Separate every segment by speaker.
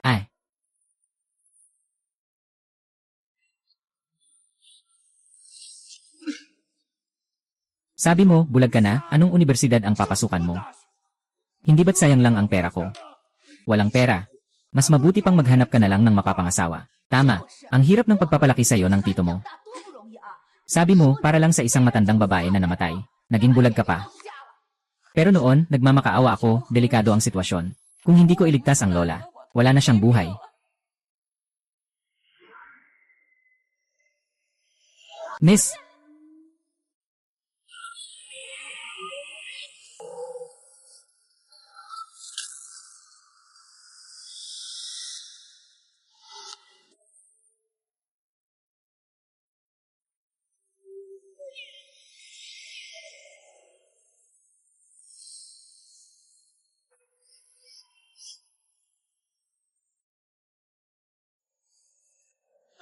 Speaker 1: Ay, sabi mo, bulag ka na, anong universidad ang papasukan mo? Hindi ba't sayang lang ang pera ko? Walang pera. Mas mabuti pang maghanap ka na lang ng mapapangasawa. Tama, ang hirap ng pagpapalaki sa'yo ng tito mo. Sabi mo, para lang sa isang matandang babae na namatay. Naging bulag ka pa. Pero noon, nagmamakaawa ako, delikado ang sitwasyon. Kung hindi ko iligtas ang lola, wala na siyang buhay. Miss!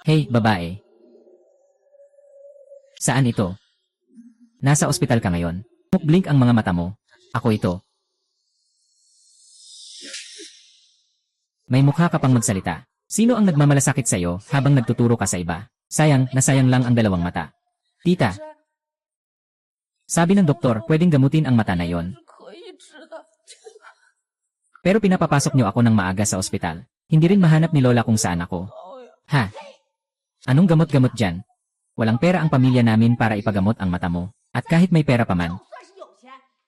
Speaker 1: Hey, babae. Saan ito? Nasa ospital ka ngayon. Blink ang mga mata mo. Ako ito. May mukha ka pang magsalita. Sino ang nagmamalasakit sa'yo habang nagtuturo ka sa iba? Sayang, nasayang lang ang dalawang mata. Tita. Sabi ng doktor, pwedeng gamutin ang mata na yon. Pero pinapapasok niyo ako ng maaga sa ospital. Hindi rin mahanap ni Lola kung saan ako. Ha? Anong gamot-gamot dyan? Walang pera ang pamilya namin para ipagamot ang mata mo. At kahit may pera pa man,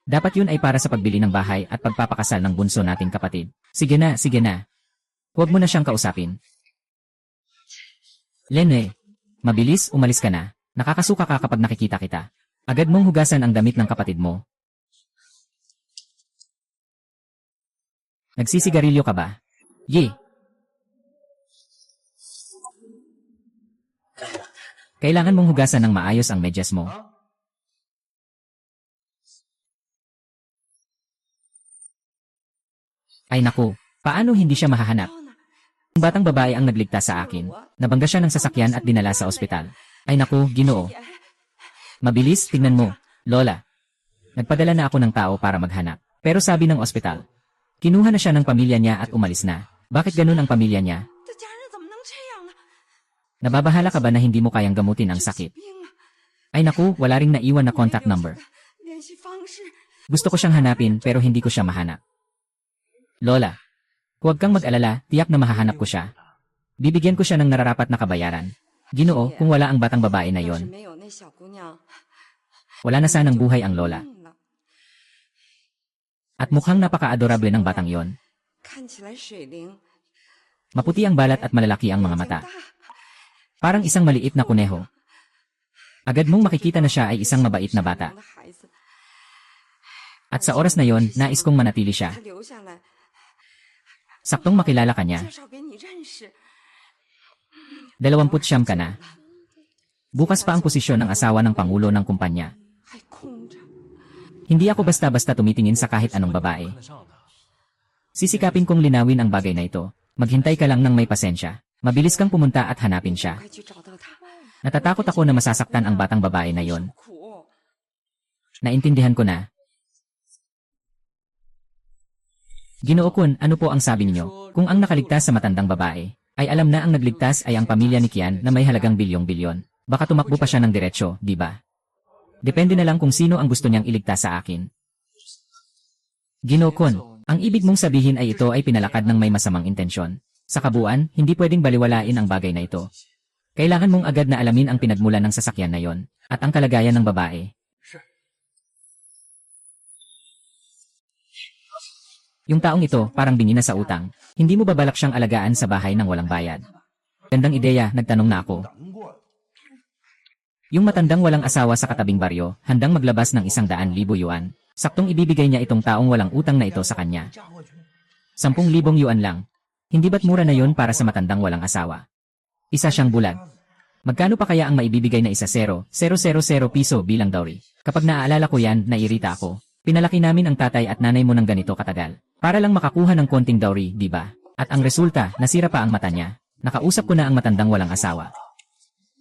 Speaker 1: dapat yun ay para sa pagbili ng bahay at pagpapakasal ng bunso nating kapatid. Sige na, sige na. Huwag mo na siyang kausapin. Lene, mabilis, umalis ka na. Nakakasuka ka kapag nakikita kita. Agad mong hugasan ang damit ng kapatid mo. Nagsisigarilyo ka ba? Ye! Kailangan mong hugasan ng maayos ang medyas mo. Ay naku, paano hindi siya mahahanap? Ang batang babae ang nagligtas sa akin. Nabangga siya ng sasakyan at dinala sa ospital. Ay naku, Ginoo. Mabilis, tingnan mo, Lola. Nagpadala na ako ng tao para maghanap. Pero sabi ng ospital, kinuha na siya ng pamilya niya at umalis na. Bakit ganun ang pamilya niya? Nababahala ka ba na hindi mo kayang gamutin ang sakit? Ay naku, wala ring naiwan na contact number. Gusto ko siyang hanapin pero hindi ko siya mahanap. Lola, huwag kang mag-alala, tiyak na mahahanap ko siya. Bibigyan ko siya ng nararapat na kabayaran. Ginoo, kung wala ang batang babae na yon, wala na sanang buhay ang Lola. At mukhang napaka-adorable ng batang yon. Maputi ang balat at malalaki ang mga mata. Parang isang maliit na kuneho. Agad mong makikita na siya ay isang mabait na bata. At sa oras na yon, nais kong manatili siya. Saktong makilala ka niya. 29 ka na. Bukas pa ang posisyon ng asawa ng Pangulo ng kumpanya. Hindi ako basta-basta tumitingin sa kahit anong babae. Sisikapin kong linawin ang bagay na ito. Maghintay ka lang ng may pasensya. Mabilis kang pumunta at hanapin siya. Natatakot ako na masasaktan ang batang babae na yon. Naintindihan ko na. Ginoo Kun, ano po ang sabi ninyo? Kung ang nakaligtas sa matandang babae, ay alam na ang nagligtas ay ang pamilya ni Kian na may halagang bilyong-bilyon. Baka tumakbo pa siya ng diretsyo, di ba? Depende na lang kung sino ang gusto niyang iligtas sa akin. Ginoo Kun, ang ibig mong sabihin ay ito ay pinalakad ng may masamang intensyon. Sa kabuuan, hindi pwedeng baliwalain ang bagay na ito. Kailangan mong agad na alamin ang pinagmulan ng sasakyan na yon, at ang kalagayan ng babae. Yung taong ito, parang bingi na sa utang. Hindi mo babalak siyang alagaan sa bahay ng walang bayad. Gandang ideya, nagtanong na ako. Yung matandang walang asawa sa katabing baryo, handang maglabas ng 100,000 yuan. Saktong ibibigay niya itong taong walang utang na ito sa kanya. 10,000 yuan lang. Hindi ba't mura na yon para sa matandang walang asawa? Isa siyang bulag. Magkano pa kaya ang maibibigay na 1,000,000 piso bilang dowry? Kapag naaalala ko yan, nairita ako. Pinalaki namin ang tatay at nanay mo ng ganito katagal. Para lang makakuha ng konting dowry, di ba? At ang resulta, nasira pa ang mata niya. Nakausap ko na ang matandang walang asawa.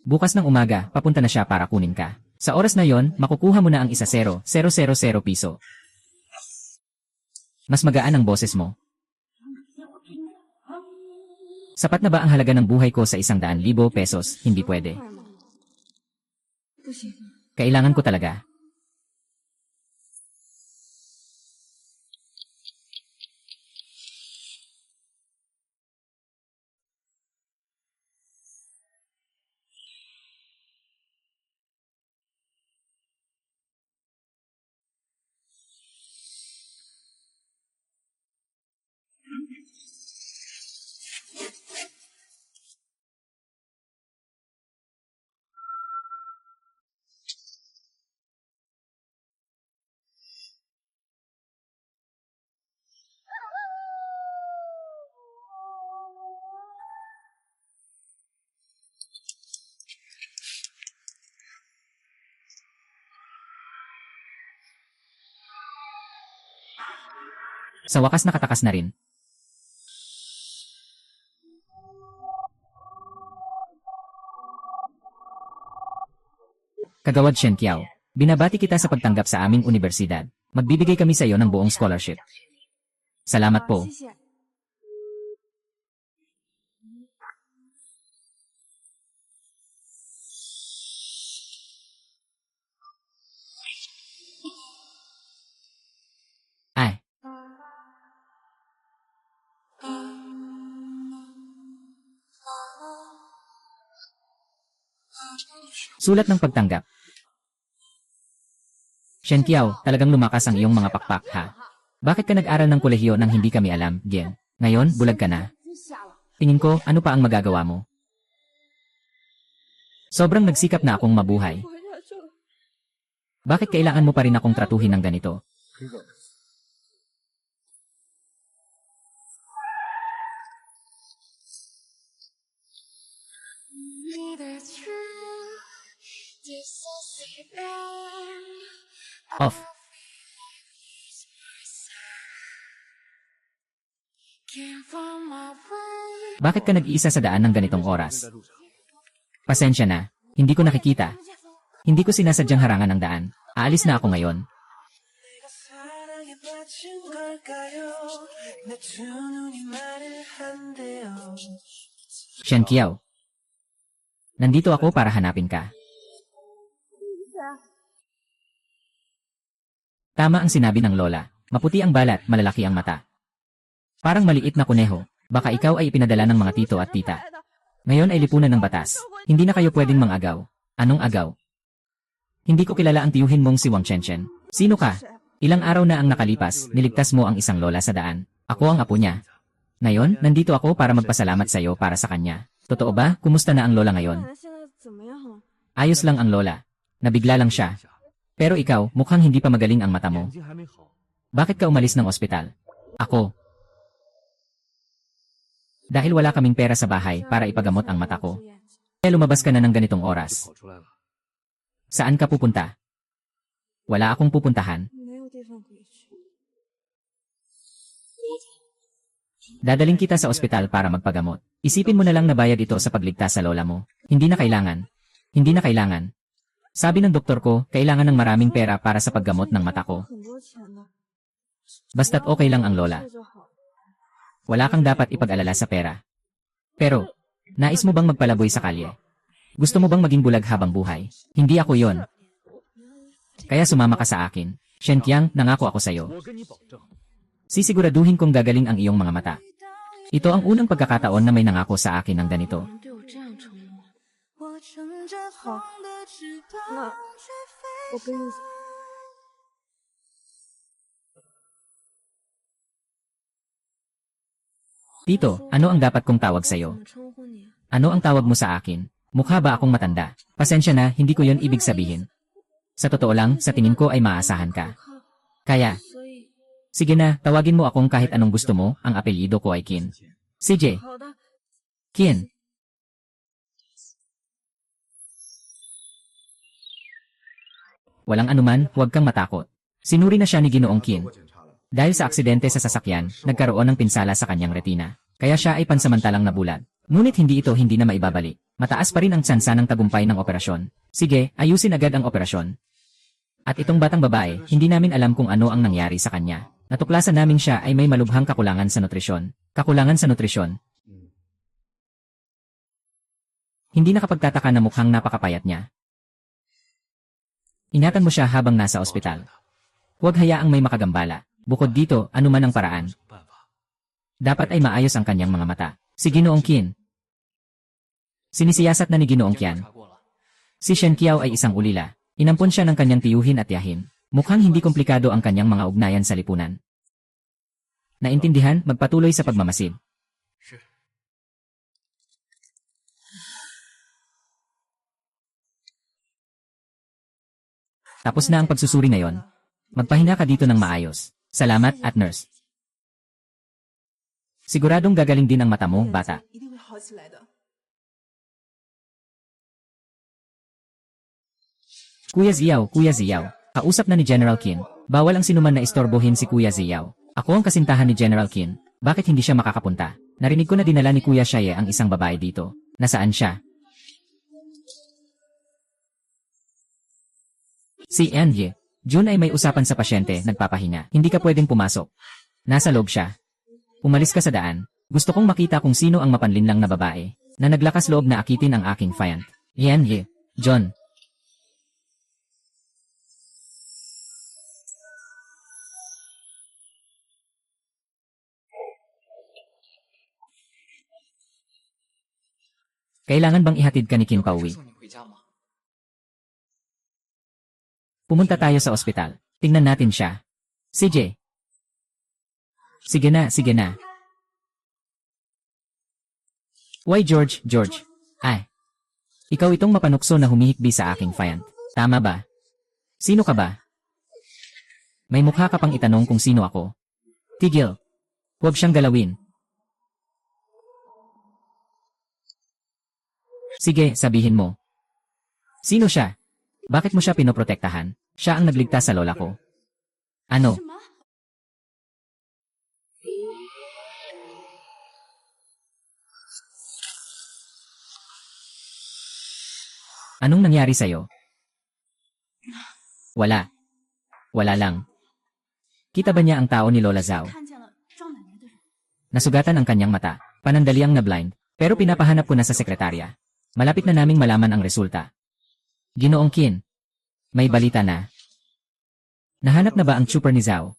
Speaker 1: Bukas ng umaga, papunta na siya para kunin ka. Sa oras na yon, makukuha mo na ang 1,000,000 piso. Mas magaan ang boses mo. Sapat na ba ang halaga ng buhay ko sa 100,000 pesos? Hindi pwede. Kailangan ko talaga. Sa wakas nakatakas na rin. Kagawad Shen Qiao, binabati kita sa pagtanggap sa aming universidad. Magbibigay kami sa iyo ng buong scholarship. Salamat po. Ay, sulat ng pagtanggap. Shen Qiao, talagang lumakas ang iyong mga pakpak, ha? Bakit ka nag-aral ng kolehiyo nang hindi kami alam, Gen? Ngayon, bulag ka na. Tingin ko, ano pa ang magagawa mo? Sobrang nagsikap na akong mabuhay. Bakit kailangan mo pa rin akong tratuhin ng ganito? Off. Bakit ka nag-iisa sa daan ng ganitong oras? Pasensya na, hindi ko nakikita. Hindi ko sinasadyang harangan ang daan. Aalis na ako ngayon. Shen Qiao. Nandito ako para hanapin ka. Tama ang sinabi ng lola. Maputi ang balat, malalaki ang mata. Parang maliit na kuneho. Baka ikaw ay ipinadala ng mga tito at tita. Ngayon ay lipunan ng batas. Hindi na kayo pwedeng mangagaw. Anong agaw? Hindi ko kilala ang tiyuhin mong si Wang Chenchen. Sino ka? Ilang araw na ang nakalipas, niligtas mo ang isang lola sa daan. Ako ang apo niya. Ngayon, nandito ako para magpasalamat sa iyo para sa kanya. Totoo ba? Kumusta na ang lola ngayon? Ayos lang ang lola. Nabigla lang siya. Pero ikaw, mukhang hindi pa magaling ang mata mo. Bakit ka umalis ng ospital? Ako. Dahil wala kaming pera sa bahay para ipagamot ang mata ko. Kaya lumabas ka na ng ganitong oras. Saan ka pupunta? Wala akong pupuntahan. Dadaling kita sa ospital para magpagamot. Isipin mo na lang na bayad ito sa pagligtas sa lola mo. Hindi na kailangan. Hindi na kailangan. Sabi ng doktor ko, kailangan ng maraming pera para sa paggamot ng mata ko. Basta't okay lang ang lola. Wala kang dapat ipag-alala sa pera. Pero, nais mo bang magpalaboy sa kalye? Gusto mo bang maging bulag habang buhay? Hindi ako yon. Kaya sumama ka sa akin. Shen Qiang, nangako ako sa'yo. Sisiguraduhin kong gagaling ang iyong mga mata. Ito ang unang pagkakataon na may nangako sa akin ng ganito. Tito, ano ang dapat kong tawag sa'yo? Ano ang tawag mo sa akin? Mukha ba akong matanda? Pasensya na, hindi ko yon ibig sabihin. Sa totoo lang, sa tingin ko ay maaasahan ka. Kaya, sige na, tawagin mo akong kahit anong gusto mo, ang apelyido ko ay Qin. CJ. Qin. Walang anuman, huwag kang matakot. Sinuri na siya ni Ginoong Qin. Dahil sa aksidente sa sasakyan, nagkaroon ng pinsala sa kanyang retina. Kaya siya ay pansamantalang nabulag. Ngunit hindi na maibabalik. Mataas pa rin ang tsansa ng tagumpay ng operasyon. Sige, ayusin agad ang operasyon. At itong batang babae, hindi namin alam kung ano ang nangyari sa kanya. Natuklasan namin siya ay may malubhang kakulangan sa nutrisyon. Kakulangan sa nutrisyon. Hindi nakapagtataka na mukhang napakapayat niya. Ingatan mo siya habang nasa ospital. Huwag hayaang may makagambala. Bukod dito, anuman ang paraan. Dapat ay maayos ang kanyang mga mata. Si Ginoong Qin. Sinisiyasat na ni Ginoong Qian. Si Shen Qiao ay isang ulila. Inampon siya ng kanyang tiyuhin at tiyahin. Mukhang hindi komplikado ang kanyang mga ugnayan sa lipunan. Naintindihan, magpatuloy sa pagmamasid. Tapos na ang pagsusuri ngayon. Magpahinga ka dito ng maayos. Salamat at nurse. Siguradong gagaling din ang mata mo, bata. Kuya Ziyaw, kausap na ni General Qin. Bawal ang sinuman na istorbohin si Kuya Ziyaw. Ako ang kasintahan ni General Qin. Bakit hindi siya makakapunta? Narinig ko na dinala ni Kuya Shaye ang isang babae dito. Nasaan siya? Si Angie. Jun ay may usapan sa pasyente, nagpapahinga. Hindi ka pwedeng pumasok. Nasa loob siya. Umalis ka sa daan. Gusto kong makita kung sino ang mapanlinlang na babae na naglakas loob na akitin ang aking fiant. Angie. John. Kailangan bang ihatid ka ni Kim pauwi? Pumunta tayo sa ospital. Tingnan natin siya. CJ. Sige na. Why George? Ay. Ikaw itong mapanukso na humihikbi sa aking fiant. Tama ba? Sino ka ba? May mukha ka pang itanong kung sino ako. Tigil. Huwag siyang galawin. Sige, sabihin mo. Sino siya? Bakit mo siya pinoprotektahan? Siya ang nagligtas sa lola ko. Ano? Anong nangyari sa'yo? Wala. Wala lang. Kita ba niya ang tao ni Lola Zhao? Nasugatan ang kanyang mata. Panandaliang na blind. Pero pinapahanap ko na sa sekretarya. Malapit na naming malaman ang resulta. Ginoong Qin. May balita na. Nahanap na ba ang trooper ni Zhao?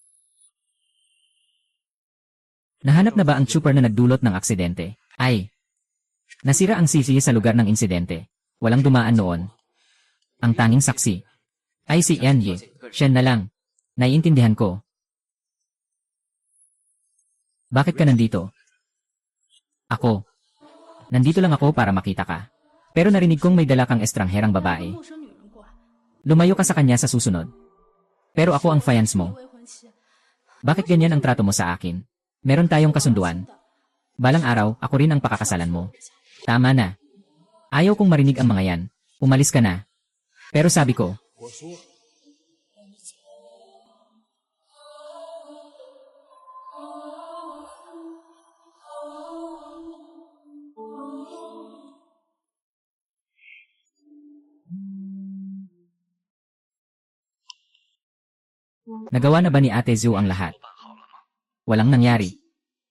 Speaker 1: Nahanap na ba ang trooper na nagdulot ng aksidente? Ay. Nasira ang sisi sa lugar ng insidente. Walang dumaan noon. Ang tanging saksi ay si Angie. Shen na lang. Naiintindihan ko. Bakit ka nandito? Ako. Nandito lang ako para makita ka. Pero narinig kong may dala kang estrangherang babae. Lumayo ka sa kanya sa susunod. Pero ako ang fiance mo. Bakit ganyan ang trato mo sa akin? Meron tayong kasunduan. Balang araw, ako rin ang pakakasalan mo. Tama na. Ayaw kong marinig ang mga yan. Umalis ka na. Pero sabi ko, nagawa na ba ni Ate Zhu ang lahat? Walang nangyari.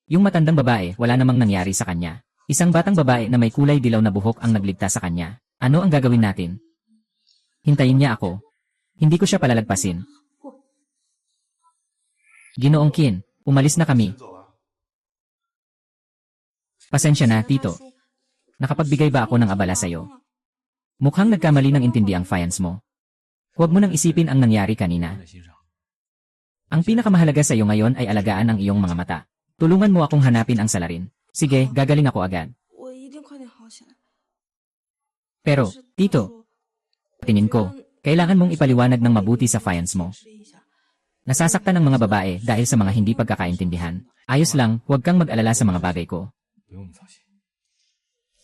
Speaker 1: Yung matandang babae, wala namang nangyari sa kanya. Isang batang babae na may kulay dilaw na buhok ang nagligtas sa kanya. Ano ang gagawin natin? Hintayin niya ako. Hindi ko siya palalagpasin. Ginoong Qin, umalis na kami. Pasensya na, Tito. Nakapagbigay ba ako ng abala sa'yo? Mukhang nagkamali ng intindi ang fiance mo. Huwag mo nang isipin ang nangyari kanina. Ang pinakamahalaga sa iyo ngayon ay alagaan ang iyong mga mata. Tulungan mo akong hanapin ang salarin. Sige, gagaling ako agad. Pero, Tito, tingin ko, kailangan mong ipaliwanag ng mabuti sa fiance mo. Nasasaktan ng mga babae dahil sa mga hindi pagkakaintindihan. Ayos lang, huwag kang mag-alala sa mga bagay ko.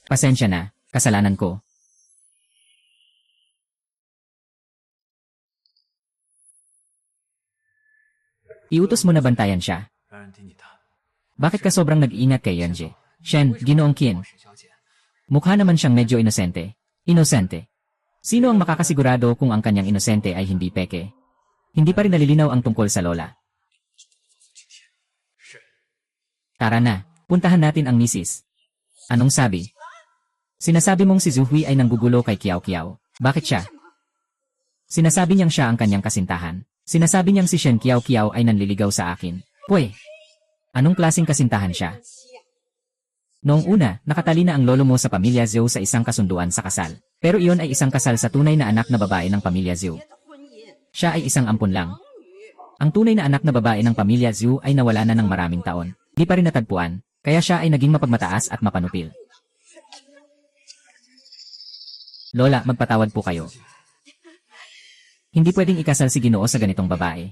Speaker 1: Pasensya na, kasalanan ko. Iutos mo na bantayan siya. Bakit ka sobrang nag-iingat kay Yanje? Shen, Ginoong Qin. Mukha naman siyang medyo inosente. Inosente. Sino ang makakasigurado kung ang kanyang inosente ay hindi peke? Hindi pa rin nalilinaw ang tungkol sa lola. Tara na, puntahan natin ang misis. Anong sabi? Sinasabi mong si Zuhui ay nanggugulo kay Kiao Kiao. Bakit siya? Sinasabi niyang siya ang kanyang kasintahan. Sinasabi niyang si Shen Kiao Kiao ay nanliligaw sa akin. Pwe, anong klaseng kasintahan siya? Noong una, nakatali na ang lolo mo sa pamilya Zhou sa isang kasunduan sa kasal. Pero iyon ay isang kasal sa tunay na anak na babae ng pamilya Zhou. Siya ay isang ampon lang. Ang tunay na anak na babae ng pamilya Zhou ay nawala na ng maraming taon. Di pa rin natagpuan, kaya siya ay naging mapagmataas at mapanupil. Lola, magpatawad po kayo. Hindi pwedeng ikasal si Ginoo sa ganitong babae.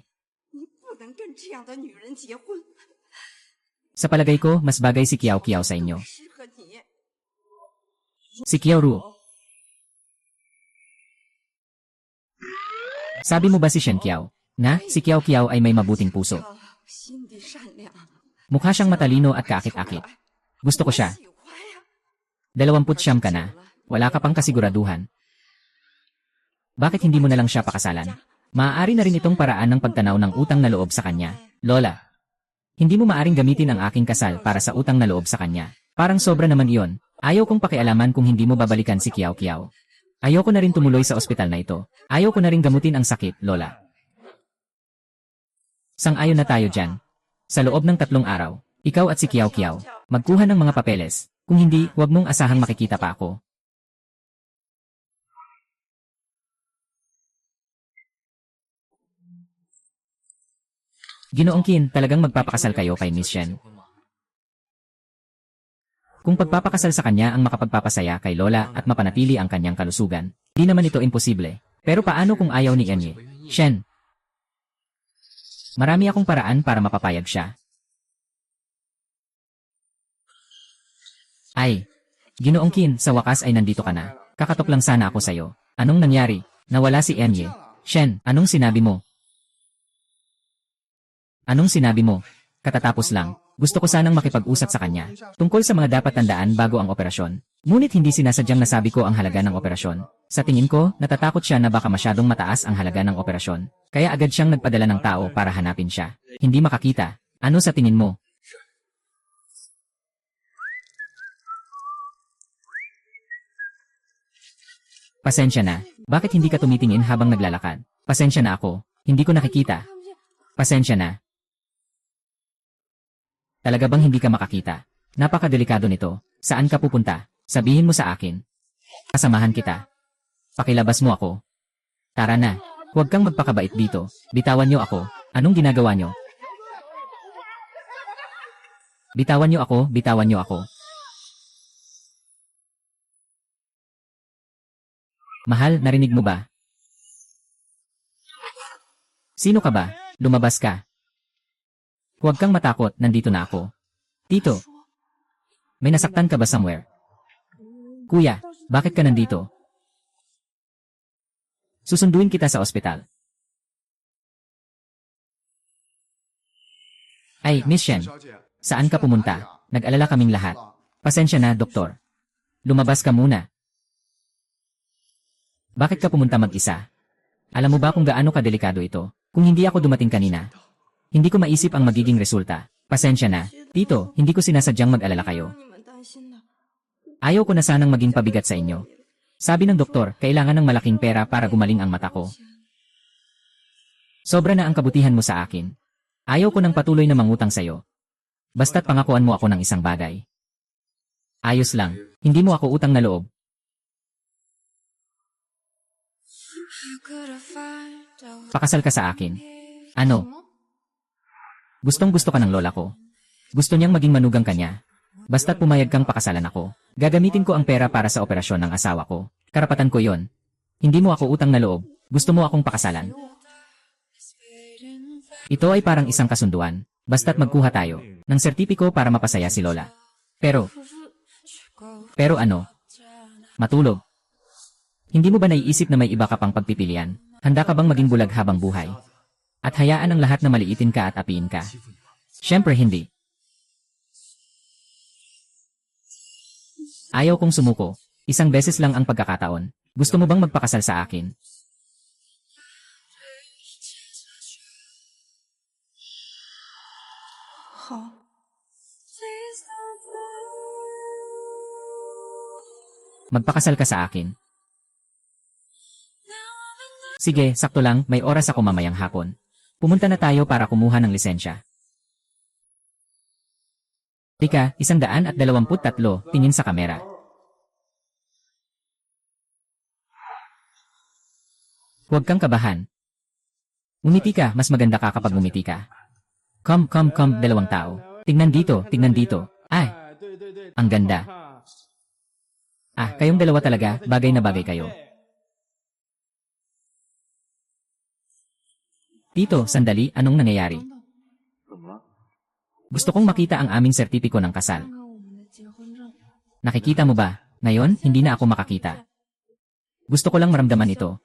Speaker 1: Sa palagay ko, mas bagay si Kiao Kiao sa inyo. Si Kiao Ru. Sabi mo ba si Shen Kiao? Na, si Kiao Kiao ay may mabuting puso. Mukha siyang matalino at kaakit-akit. Gusto ko siya. 29 ka na. Wala ka pang kasiguraduhan. Bakit hindi mo na lang siya pakasalan? Maaari na rin itong paraan ng pagtanaw ng utang na loob sa kanya. Lola, hindi mo maaring gamitin ang aking kasal para sa utang na loob sa kanya. Parang sobra naman iyon. Ayaw kong pakialaman kung hindi mo babalikan si Kiao Kiao. Ayaw ko na rin tumuloy sa ospital na ito. Ayaw ko na rin gamutin ang sakit, Lola. Sang-ayon na tayo dyan. Sa loob ng 3 araw, ikaw at si Kiao Kiao, magkuha ng mga papeles. Kung hindi, huwag mong asahang makikita pa ako. Ginoong Qin, talagang magpapakasal kayo kay Miss Shen. Kung pagpapakasal sa kanya ang makapagpapasaya kay Lola at mapanatili ang kanyang kalusugan, di naman ito imposible. Pero paano kung ayaw ni Enye? Shen. Marami akong paraan para mapapayag siya. Ay, Ginoong Qin, sa wakas ay nandito ka na. Kakatok lang sana ako sa'yo. Anong nangyari? Nawala si Enye. Shen, anong sinabi mo? Anong sinabi mo? Katatapos lang, gusto ko sanang makipag-usap sa kanya tungkol sa mga dapat tandaan bago ang operasyon. Ngunit hindi sinasadyang nasabi ko ang halaga ng operasyon. Sa tingin ko, natatakot siya na baka masyadong mataas ang halaga ng operasyon. Kaya agad siyang nagpadala ng tao para hanapin siya. Hindi makakita. Ano sa tingin mo? Pasensya na. Bakit hindi ka tumitingin habang naglalakad? Pasensya na ako. Hindi ko nakikita. Pasensya na. Talaga bang hindi ka makakita? Napakadelikado nito. Saan ka pupunta? Sabihin mo sa akin. Kasamahan kita. Pakilabas mo ako. Tara na. Huwag kang magpakabait dito. Bitawan niyo ako. Anong ginagawa niyo? Bitawan niyo ako, bitawan niyo ako. Mahal, narinig mo ba? Sino ka ba? Lumabas ka. Huwag kang matakot, nandito na ako. Tito, may nasaktan ka ba somewhere? Kuya, bakit ka nandito? Susunduin kita sa ospital. Ay, Miss Shen, saan ka pumunta? Nag-alala kaming lahat. Pasensya na, doktor. Lumabas ka muna. Bakit ka pumunta mag-isa? Alam mo ba kung gaano kadelikado ito? Kung hindi ako dumating kanina, hindi ko maisip ang magiging resulta. Pasensya na. Tito, hindi ko sinasadyang mag-alala kayo. Ayaw ko na sanang maging pabigat sa inyo. Sabi ng doktor, kailangan ng malaking pera para gumaling ang mata ko. Sobra na ang kabutihan mo sa akin. Ayaw ko ng patuloy na mangutang sa'yo. Basta't pangakuan mo ako ng isang bagay. Ayos lang. Hindi mo ako utang na loob. Pakasal ka sa akin. Ano? Gustong-gusto ka ng lola ko. Gusto niyang maging manugang kanya. Basta't pumayag kang pakasalan ako. Gagamitin ko ang pera para sa operasyon ng asawa ko. Karapatan ko yon. Hindi mo ako utang na loob. Gusto mo akong pakasalan. Ito ay parang isang kasunduan. Basta't magkuha tayo ng sertipiko para mapasaya si lola. Pero ano? Matulog. Hindi mo ba naiisip na may iba ka pang pagpipilian? Handa ka bang maging bulag habang buhay? At hayaan ang lahat na maliitin ka at apiin ka? Siyempre hindi. Ayaw kong sumuko. Isang beses lang ang pagkakataon. Gusto mo bang magpakasal sa akin?
Speaker 2: Hao. 好。
Speaker 3: Please don't go.
Speaker 1: Magpakasal ka sa akin. Sige, sakto lang, may oras ako mamayang hapon. Pumunta na tayo para kumuha ng lisensya. Tika, 123, tingin sa kamera. Huwag kang kabahan. Umiti ka, mas maganda ka kapag umiti ka. Come, dalawang tao. Tingnan dito. Ay, ang ganda. Ah, kayong dalawa talaga, bagay na bagay kayo. Tito, sandali, anong nangyayari? Gusto kong makita ang aming sertipiko ng kasal. Nakikita mo ba? Ngayon, hindi na ako makakita. Gusto ko lang maramdaman ito.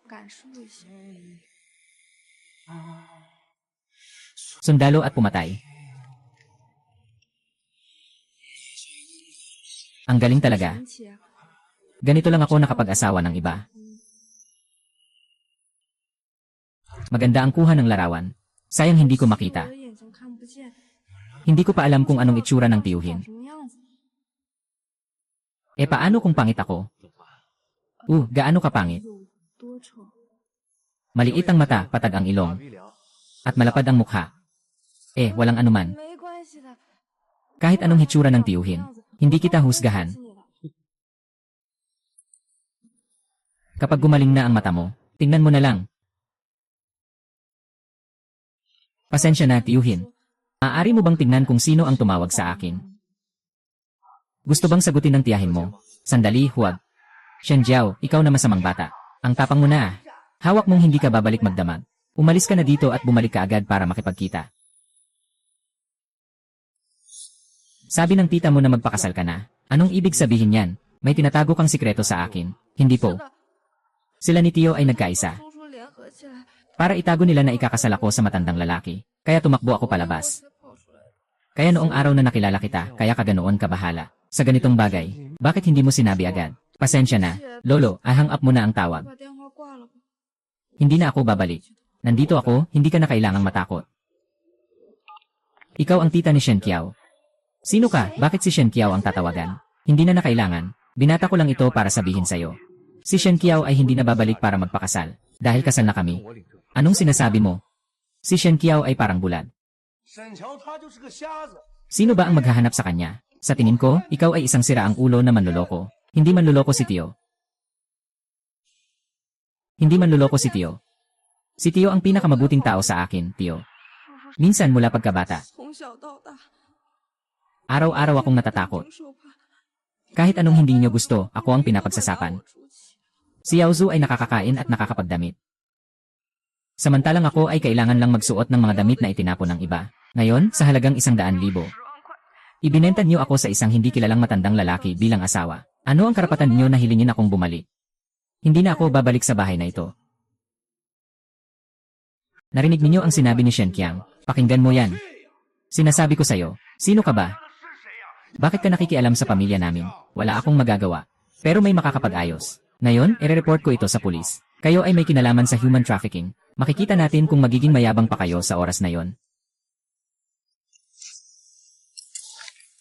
Speaker 1: Sundalo at pumatay. Ang galing talaga. Ganito lang ako nakapag-asawa ng iba. Maganda ang kuha ng larawan. Sayang hindi ko makita. Hindi ko pa alam kung anong itsura ng tiyuhin. Eh paano kung pangit ako? Gaano ka pangit? Maliit ang mata, patag ang ilong. At malapad ang mukha. Walang anuman. Kahit anong hitsura ng tiyuhin, hindi kita husgahan. Kapag gumaling na ang mata mo, tingnan mo na lang. Pasensya na, tiyuhin. Maaari mo bang tingnan kung sino ang tumawag sa akin? Gusto bang sagutin ng tiyahin mo? Sandali, huwag. Shen Jiao, ikaw na masamang bata. Ang tapang mo na. Hawak mong hindi ka babalik magdamag. Umalis ka na dito at bumalik ka agad para makipagkita. Sabi ng tita mo na magpakasal ka na. Anong ibig sabihin yan? May tinatago kang sikreto sa akin. Hindi po. Sila ni Tio ay nagkaisa. Para itago nila na ikakasal ako sa matandang lalaki. Kaya tumakbo ako palabas. Kaya noong araw na nakilala kita, kaya kaganoon ka bahala. Sa ganitong bagay, bakit hindi mo sinabi agad? Pasensya na, Lolo, hang up mo na ang tawag. Hindi na ako babalik. Nandito ako, hindi ka na kailangang matakot. Ikaw ang tita ni Shen Qiao. Sino ka? Bakit si Shen Qiao ang tatawagan? Hindi na kailangan. Binata ko lang ito para sabihin sa'yo. Si Shen Qiao ay hindi na babalik para magpakasal. Dahil kasal na kami. Anong sinasabi mo? Si Shen Qiao ay parang bulag. Sino ba ang maghahanap sa kanya? Sa tingin ko, ikaw ay isang siraang ulo na manloloko. Hindi manloloko si Tio. Hindi manloloko si Tio. Si Tio ang pinakamabuting tao sa akin, Tio. Minsan mula pagkabata. Araw-araw akong natatakot. Kahit anong hindi niyo gusto, ako ang pinapagsasapan. Si Yao Zhu ay nakakakain at nakakapagdamit. Samantalang ako ay kailangan lang magsuot ng mga damit na itinapon ng iba. Ngayon, sa halagang 100,000. Ibinenta niyo ako sa isang hindi kilalang matandang lalaki bilang asawa. Ano ang karapatan niyo na hilingin akong bumalik? Hindi na ako babalik sa bahay na ito. Narinig niyo ang sinabi ni Shen Qiang. Pakinggan mo yan. Sinasabi ko sa'yo, sino ka ba? Bakit ka nakikialam sa pamilya namin? Wala akong magagawa. Pero may makakapag-ayos. Ngayon, ire-report ko ito sa pulis. Kayo ay may kinalaman sa human trafficking. Makikita natin kung magiging mayabang pa kayo sa oras na yon.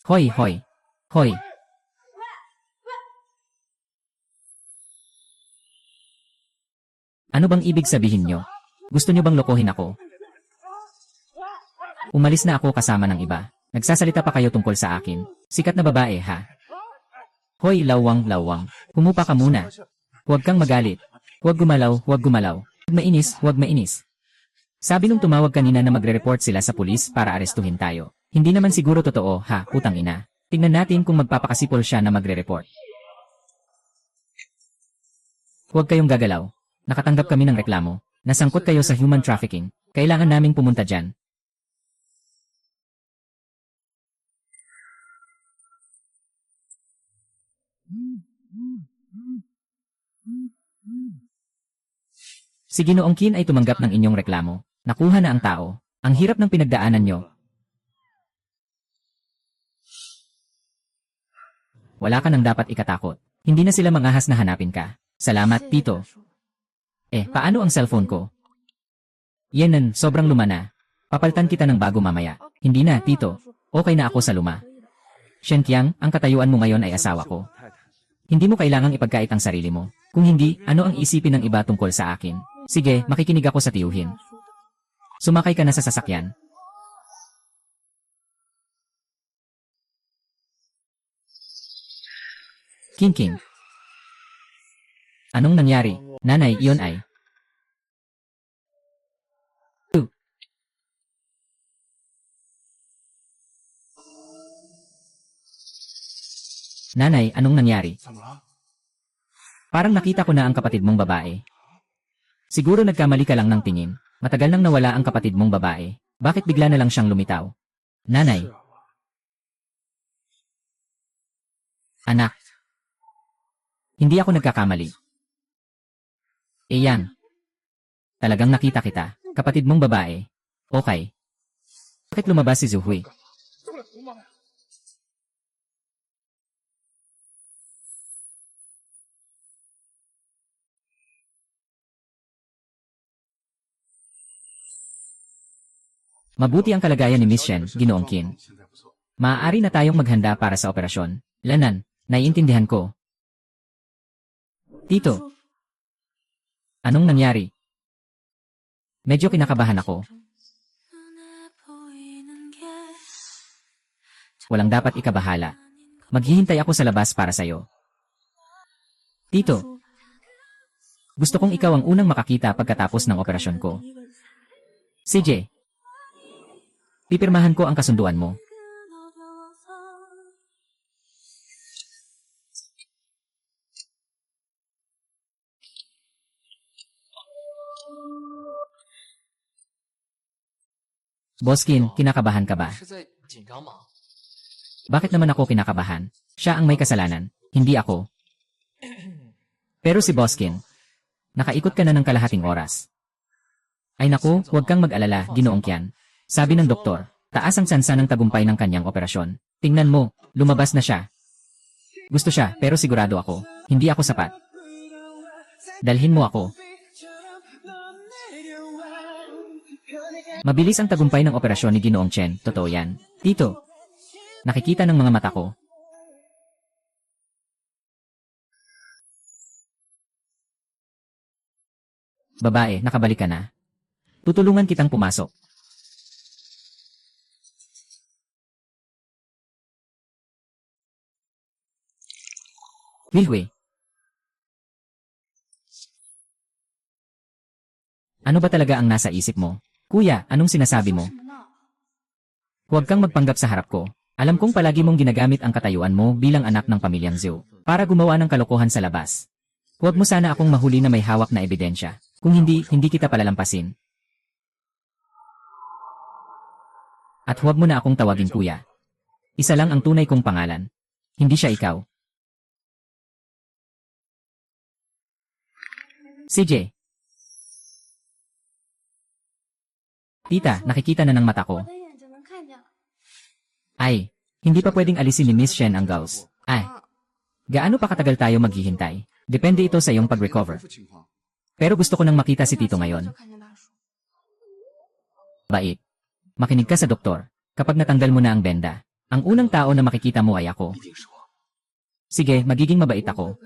Speaker 1: Hoy. Ano bang ibig sabihin nyo? Gusto nyo bang lokohin ako? Umalis na ako kasama ng iba. Nagsasalita pa kayo tungkol sa akin. Sikat na babae, ha? Hoy, lawang. Humupa ka muna. Huwag kang magalit. Huwag gumalaw. Huwag mainis. Sabi nung tumawag kanina na magre-report sila sa pulis para arestuhin tayo. Hindi naman siguro totoo, ha, putang ina. Tingnan natin kung magpapakasipol siya na magre-report. Huwag kayong gagalaw. Nakatanggap kami ng reklamo. Nasangkot kayo sa human trafficking. Kailangan naming pumunta dyan. Si Ginoong Qin ay tumanggap ng inyong reklamo. Nakuha na ang tao. Ang hirap ng pinagdaanan nyo. Wala ka nang dapat ikatakot. Hindi na sila mangahas na hanapin ka. Salamat, Tito. Paano ang cellphone ko? Yenan, sobrang luma na. Papalitan kita ng bago mamaya. Hindi na, Tito. Okay na ako sa luma. Shen Qiang, ang katayuan mo ngayon ay asawa ko. Hindi mo kailangang ipagkait ang sarili mo. Kung hindi, ano ang isipin ng iba tungkol sa akin? Sige, makikinig ako sa tiyuhin. Sumakay ka na sa sasakyan. King. Anong nangyari? Nanay, iyon ay. Nanay, anong nangyari? Parang nakita ko na ang kapatid mong babae. Siguro nagkamali ka lang ng tingin. Matagal nang nawala ang kapatid mong babae. Bakit bigla na lang siyang lumitaw? Nanay. Anak. Hindi ako nagkakamali. Yan. Talagang nakita kita. Kapatid mong babae. Okay. Bakit lumabas si Zuhui? Mabuti ang kalagayan ni Miss Shen, Ginoong Qin. Maaari na tayong maghanda para sa operasyon. Lanan, naiintindihan ko. Tito. Anong nangyari? Medyo kinakabahan ako. Walang dapat ikabahala. Maghihintay ako sa labas para sa'yo. Tito. Gusto kong ikaw ang unang makakita pagkatapos ng operasyon ko. CJ. Pipirmahan ko ang kasunduan mo. Boskin, kinakabahan ka ba? Bakit naman ako kinakabahan? Siya ang may kasalanan, hindi ako. Pero si Boskin, nakaikot ka na ng kalahating oras. Ay naku, huwag kang mag-alala, Ginoong Qian. Sabi ng doktor, taas ang tsansa ng tagumpay ng kanyang operasyon. Tingnan mo, lumabas na siya. Gusto siya, pero sigurado ako, hindi ako sapat. Dalhin mo ako. Mabilis ang tagumpay ng operasyon ni Ginoong Chen, totoo yan. Tito, nakikita ng mga mata ko. Babae, nakabalik ka na. Tutulungan kitang pumasok. Wilhui. Ano ba talaga ang nasa isip mo? Kuya, anong sinasabi mo? Huwag kang magpanggap sa harap ko. Alam kong palagi mong ginagamit ang katayuan mo bilang anak ng pamilyang Zhou para gumawa ng kalokohan sa labas. Huwag mo sana akong mahuli na may hawak na ebidensya. Kung hindi, hindi kita palalampasin. At huwag mo na akong tawagin kuya. Isa lang ang tunay kong pangalan. Hindi siya ikaw. CJ. Tita, nakikita na ng mata ko. Ay, hindi pa pwedeng alisin ni Miss Shen ang gauze. Ay, gaano pa katagal tayo maghihintay? Depende ito sa iyong pag-recover. Pero gusto ko nang makita si Tito ngayon. Bait. Makinig ka sa doktor. Kapag natanggal mo na ang benda, ang unang tao na makikita mo ay ako. Sige, magiging mabait ako.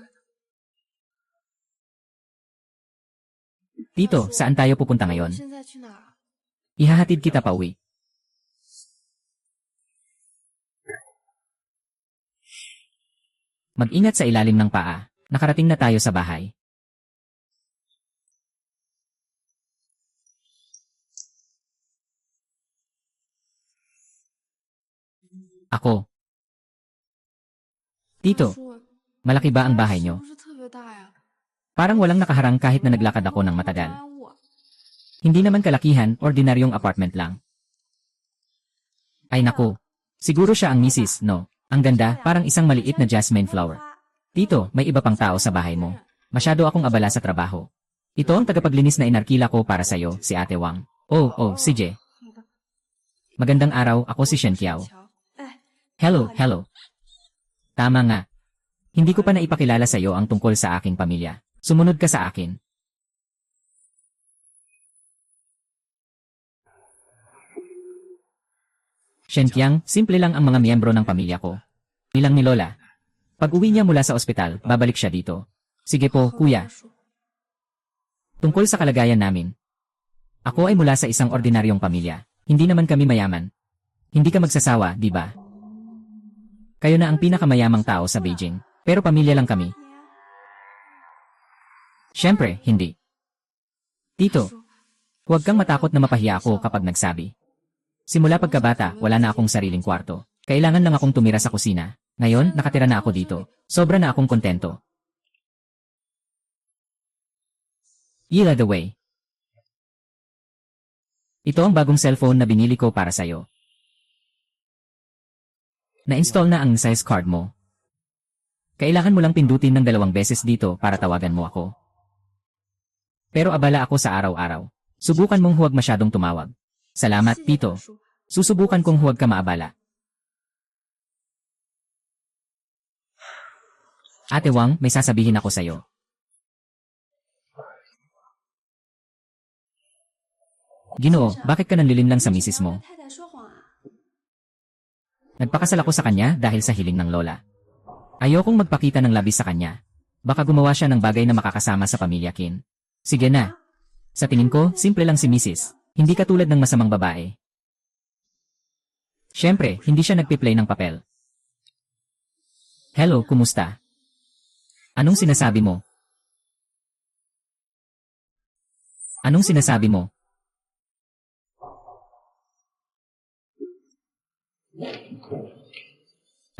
Speaker 1: Tito, saan tayo pupunta ngayon? Ihahatid kita pauwi. Mag-ingat sa ilalim ng paa. Nakarating na tayo sa bahay. Ako. Tito, malaki ba ang bahay nyo? Parang walang nakaharang kahit na naglakad ako ng matagal. Hindi naman kalakihan, ordinaryong apartment lang. Ay naku, siguro siya ang misis, no? Ang ganda, parang isang maliit na jasmine flower. Tito, may iba pang tao sa bahay mo. Masyado akong abala sa trabaho. Ito ang tagapaglinis na inarkila ko para sa'yo, si Ate Wang. Oh, CJ. Magandang araw, ako si Shen Qiao. Hello. Tama nga. Hindi ko pa naipakilala sa'yo ang tungkol sa aking pamilya. Sumunod ka sa akin. Shen Qiang, simple lang ang mga miyembro ng pamilya ko. Bilang ni Lola. Pag-uwi niya mula sa ospital, babalik siya dito. Sige po, kuya. Tungkol sa kalagayan namin. Ako ay mula sa isang ordinaryong pamilya. Hindi naman kami mayaman. Hindi ka magsasawa, di ba? Kayo na ang pinakamayamang tao sa Beijing. Pero pamilya lang kami. Siyempre, hindi. Tito, huwag kang matakot na mapahiya ako kapag nagsabi. Simula pagkabata, wala na akong sariling kwarto. Kailangan lang akong tumira sa kusina. Ngayon, nakatira na ako dito. Sobra na akong kontento. Yila the way. Ito ang bagong cellphone na binili ko para sa'yo. Na-install na ang size card mo. Kailangan mo lang pindutin ng 2 beses dito para tawagan mo ako. Pero abala ako sa araw-araw. Subukan mong huwag masyadong tumawag. Salamat, Tito. Susubukan kong huwag ka maabala. Ate Wang, may sasabihin ako sa'yo. Ginoo, bakit ka nanlilim lang sa misis mo? Nagpakasal ako sa kanya dahil sa hiling ng lola. Ayokong magpakita ng labis sa kanya. Baka gumawa siya ng bagay na makakasama sa pamilya Qin. Sige na. Sa tingin ko, simple lang si misis. Hindi katulad ng masamang babae. Siyempre, hindi siya nagpi-play ng papel. Hello, kumusta? Anong sinasabi mo? Anong sinasabi mo?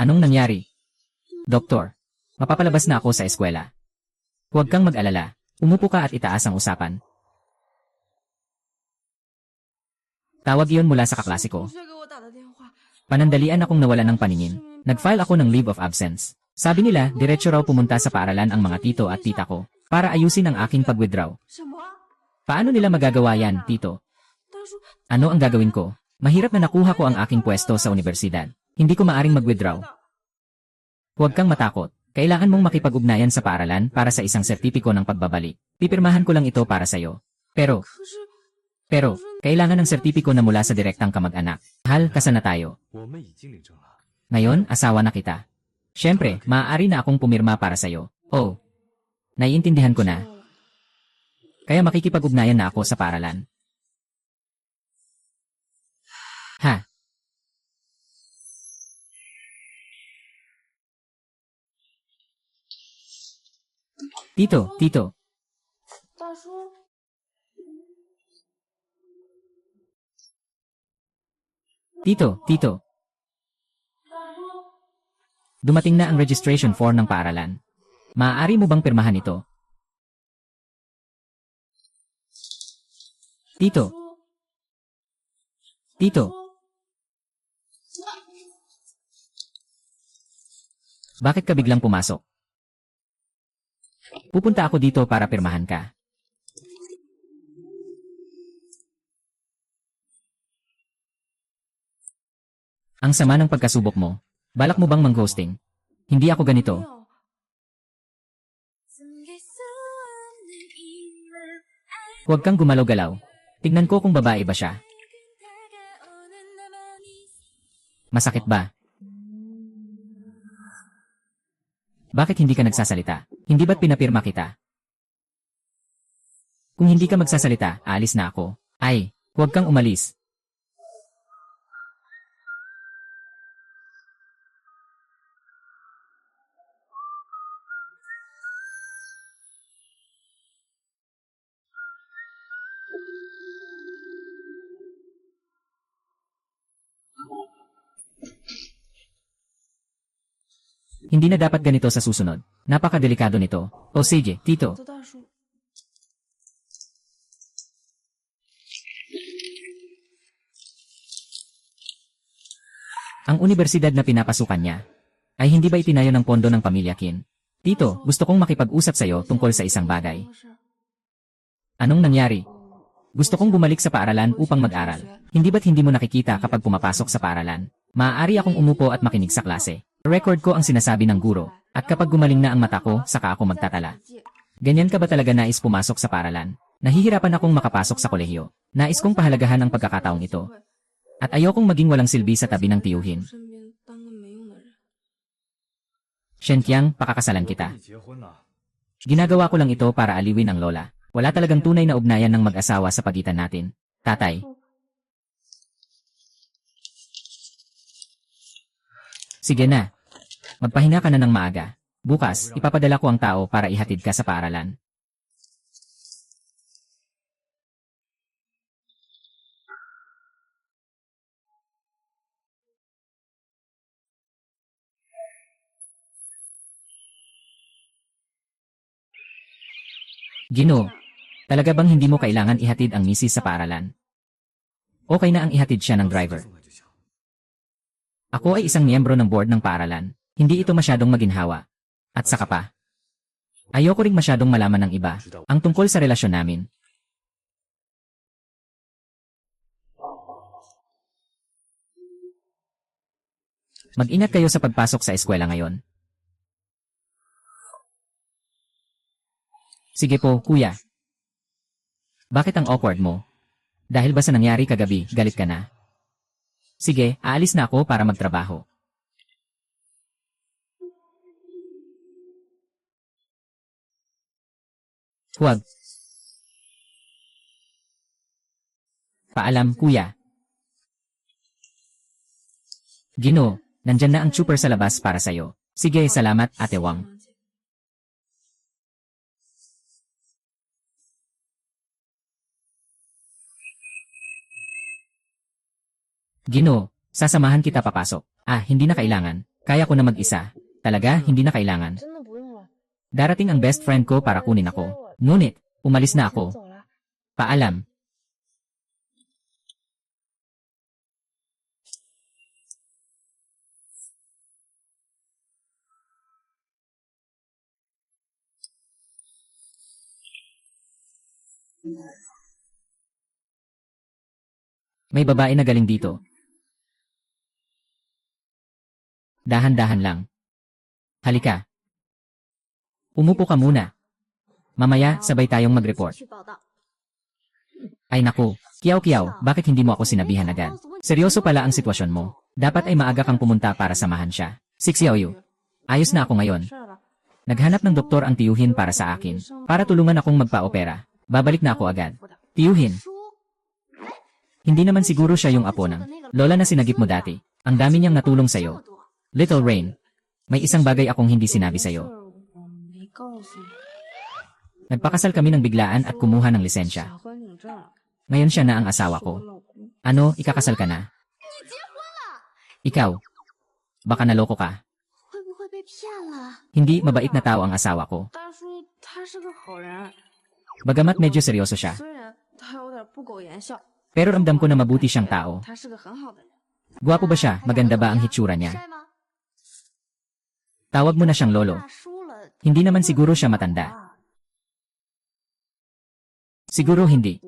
Speaker 1: Anong nangyari? Doktor, mapapalabas na ako sa eskwela. Huwag kang mag-alala. Umupo ka at itaas ang usapan. Tawag iyon mula sa kaklase ko. Panandalian akong nawala ng paningin. Nag-file ako ng leave of absence. Sabi nila, diretso raw pumunta sa paaralan ang mga tito at tita ko para ayusin ang aking pag-withdraw. Paano nila magagawa yan, tito? Ano ang gagawin ko? Mahirap na nakuha ko ang aking pwesto sa universidad. Hindi ko maaring mag-withdraw. Huwag kang matakot. Kailangan mong makipag-ugnayan sa paaralan para sa isang sertipiko ng pagbabalik. Pipirmahan ko lang ito para sa'yo. Pero, kailangan ng sertipiko na mula sa direktang kamag-anak. Mahal, kasal na tayo. Ngayon, asawa na kita. Siyempre, maaari na akong pumirma para sa'yo. Oh, naiintindihan ko na. Kaya makikipag-ugnayan na ako sa paaralan. Ha? Tito. Tito. Dumating na ang registration form ng paaralan. Maaari mo bang pirmahan ito? Tito. Bakit ka biglang pumasok? Pupunta ako dito para pirmahan ka. Ang sama ng pagkasubok mo. Balak mo bang mang-ghosting? Hindi ako ganito. Huwag kang gumalaw-galaw. Tignan ko kung babae ba siya. Masakit ba? Bakit hindi ka nagsasalita? Hindi ba't pinapirma kita? Kung hindi ka magsasalita, aalis na ako. Ay, huwag kang umalis. Hindi na dapat ganito sa susunod. Napakadelikado nito. O sige, Tito. Ang universidad na pinapasukan niya ay hindi ba itinayo ng pondo ng pamilya Qin? Tito, gusto kong makipag-usap sa'yo tungkol sa isang bagay. Anong nangyari? Gusto kong bumalik sa paaralan upang mag-aral. Hindi ba't hindi mo nakikita kapag pumapasok sa paaralan? Maaari akong umupo at makinig sa klase. Record ko ang sinasabi ng guro, at kapag gumaling na ang mata ko, saka ako magtatala. Ganyan ka ba talaga nais pumasok sa paaralan? Nahihirapan akong makapasok sa kolehiyo. Nais kong pahalagahan ang pagkakataong ito. At ayokong maging walang silbi sa tabi ng tiyuhin. Shenqiang, pakakasalan kita. Ginagawa ko lang ito para aliwin ang lola. Wala talagang tunay na ugnayan ng mag-asawa sa pagitan natin. Tatay. Sige na. Magpahinga ka na ng maaga. Bukas, ipapadala ko ang tao para ihatid ka sa paaralan. Ginoo, talaga bang hindi mo kailangan ihatid ang misis sa paaralan? Okay na ang ihatid siya ng driver. Ako ay isang miyembro ng board ng paaralan. Hindi ito masyadong maginhawa. At saka pa. Ayoko ring masyadong malaman ng iba ang tungkol sa relasyon namin. Mag-ingat kayo sa pagpasok sa eskwela ngayon. Sige po, kuya. Bakit ang awkward mo? Dahil ba sa nangyari kagabi, galit ka na? Sige, aalis na ako para magtrabaho. Huwag. Paalam, kuya. Ginoo, nandyan na ang chopper sa labas para sa'yo. Sige, salamat, Ate Wang. Ginoo, sasamahan kita papasok. Hindi na kailangan. Kaya ko na mag-isa. Talaga, hindi na kailangan. Darating ang best friend ko para kunin ako. Ngunit, umalis na ako. Paalam. May babae na galing dito. Dahan-dahan lang. Halika. Umupo ka muna. Mamaya, sabay tayong mag-report. Ay naku, Kiyaw-Kiyaw, bakit hindi mo ako sinabihan agad? Seryoso pala ang sitwasyon mo. Dapat ay maaga kang pumunta para samahan siya. Xiaoyu. Ayos na ako ngayon. Naghanap ng doktor ang tiyuhin para sa akin. Para tulungan akong magpa-opera. Babalik na ako agad. Tiyuhin. Hindi naman siguro siya yung apo ng lola na sinagip mo dati. Ang dami niyang natulong sa'yo. Little Rain. May isang bagay akong hindi sinabi sa'yo. Nagpakasal kami ng biglaan at kumuha ng lisensya. Ngayon siya na ang asawa ko. Ano, ikakasal ka na? Ikaw. Baka naloko ka. Hindi, mabait na tao ang asawa ko. Bagamat medyo seryoso siya. Pero ramdam ko na mabuti siyang tao. Gwapo ba siya? Maganda ba ang hitsura niya? Tawag mo na siyang lolo. Hindi naman siguro siya matanda. Siguro hindi.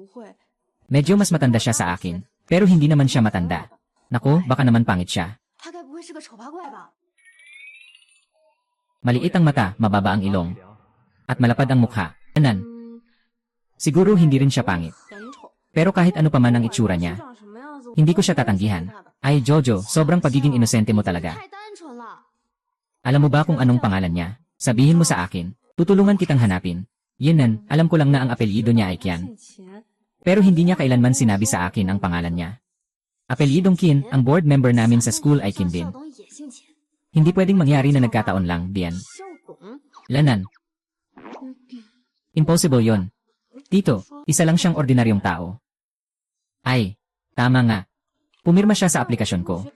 Speaker 1: Medyo mas matanda siya sa akin. Pero hindi naman siya matanda. Naku, baka naman pangit siya. Maliit ang mata, mababa ang ilong. At malapad ang mukha. Anan? Siguro hindi rin siya pangit. Pero kahit ano pa man ang itsura niya, hindi ko siya tatanggihan. Ay Jojo, sobrang pagiging inosente mo talaga. Alam mo ba kung anong pangalan niya? Sabihin mo sa akin. Tutulungan kitang hanapin. Yinan, alam ko lang na ang apelyido niya ay Qian. Pero hindi niya kailanman sinabi sa akin ang pangalan niya. Apelyidong Qin, ang board member namin sa school ay Qin din. Hindi pwedeng mangyari na nagkataon lang, Dian. Lanan. Impossible yon. Tito, isa lang siyang ordinaryong tao. Ay, tama nga. Pumirma siya sa aplikasyon ko.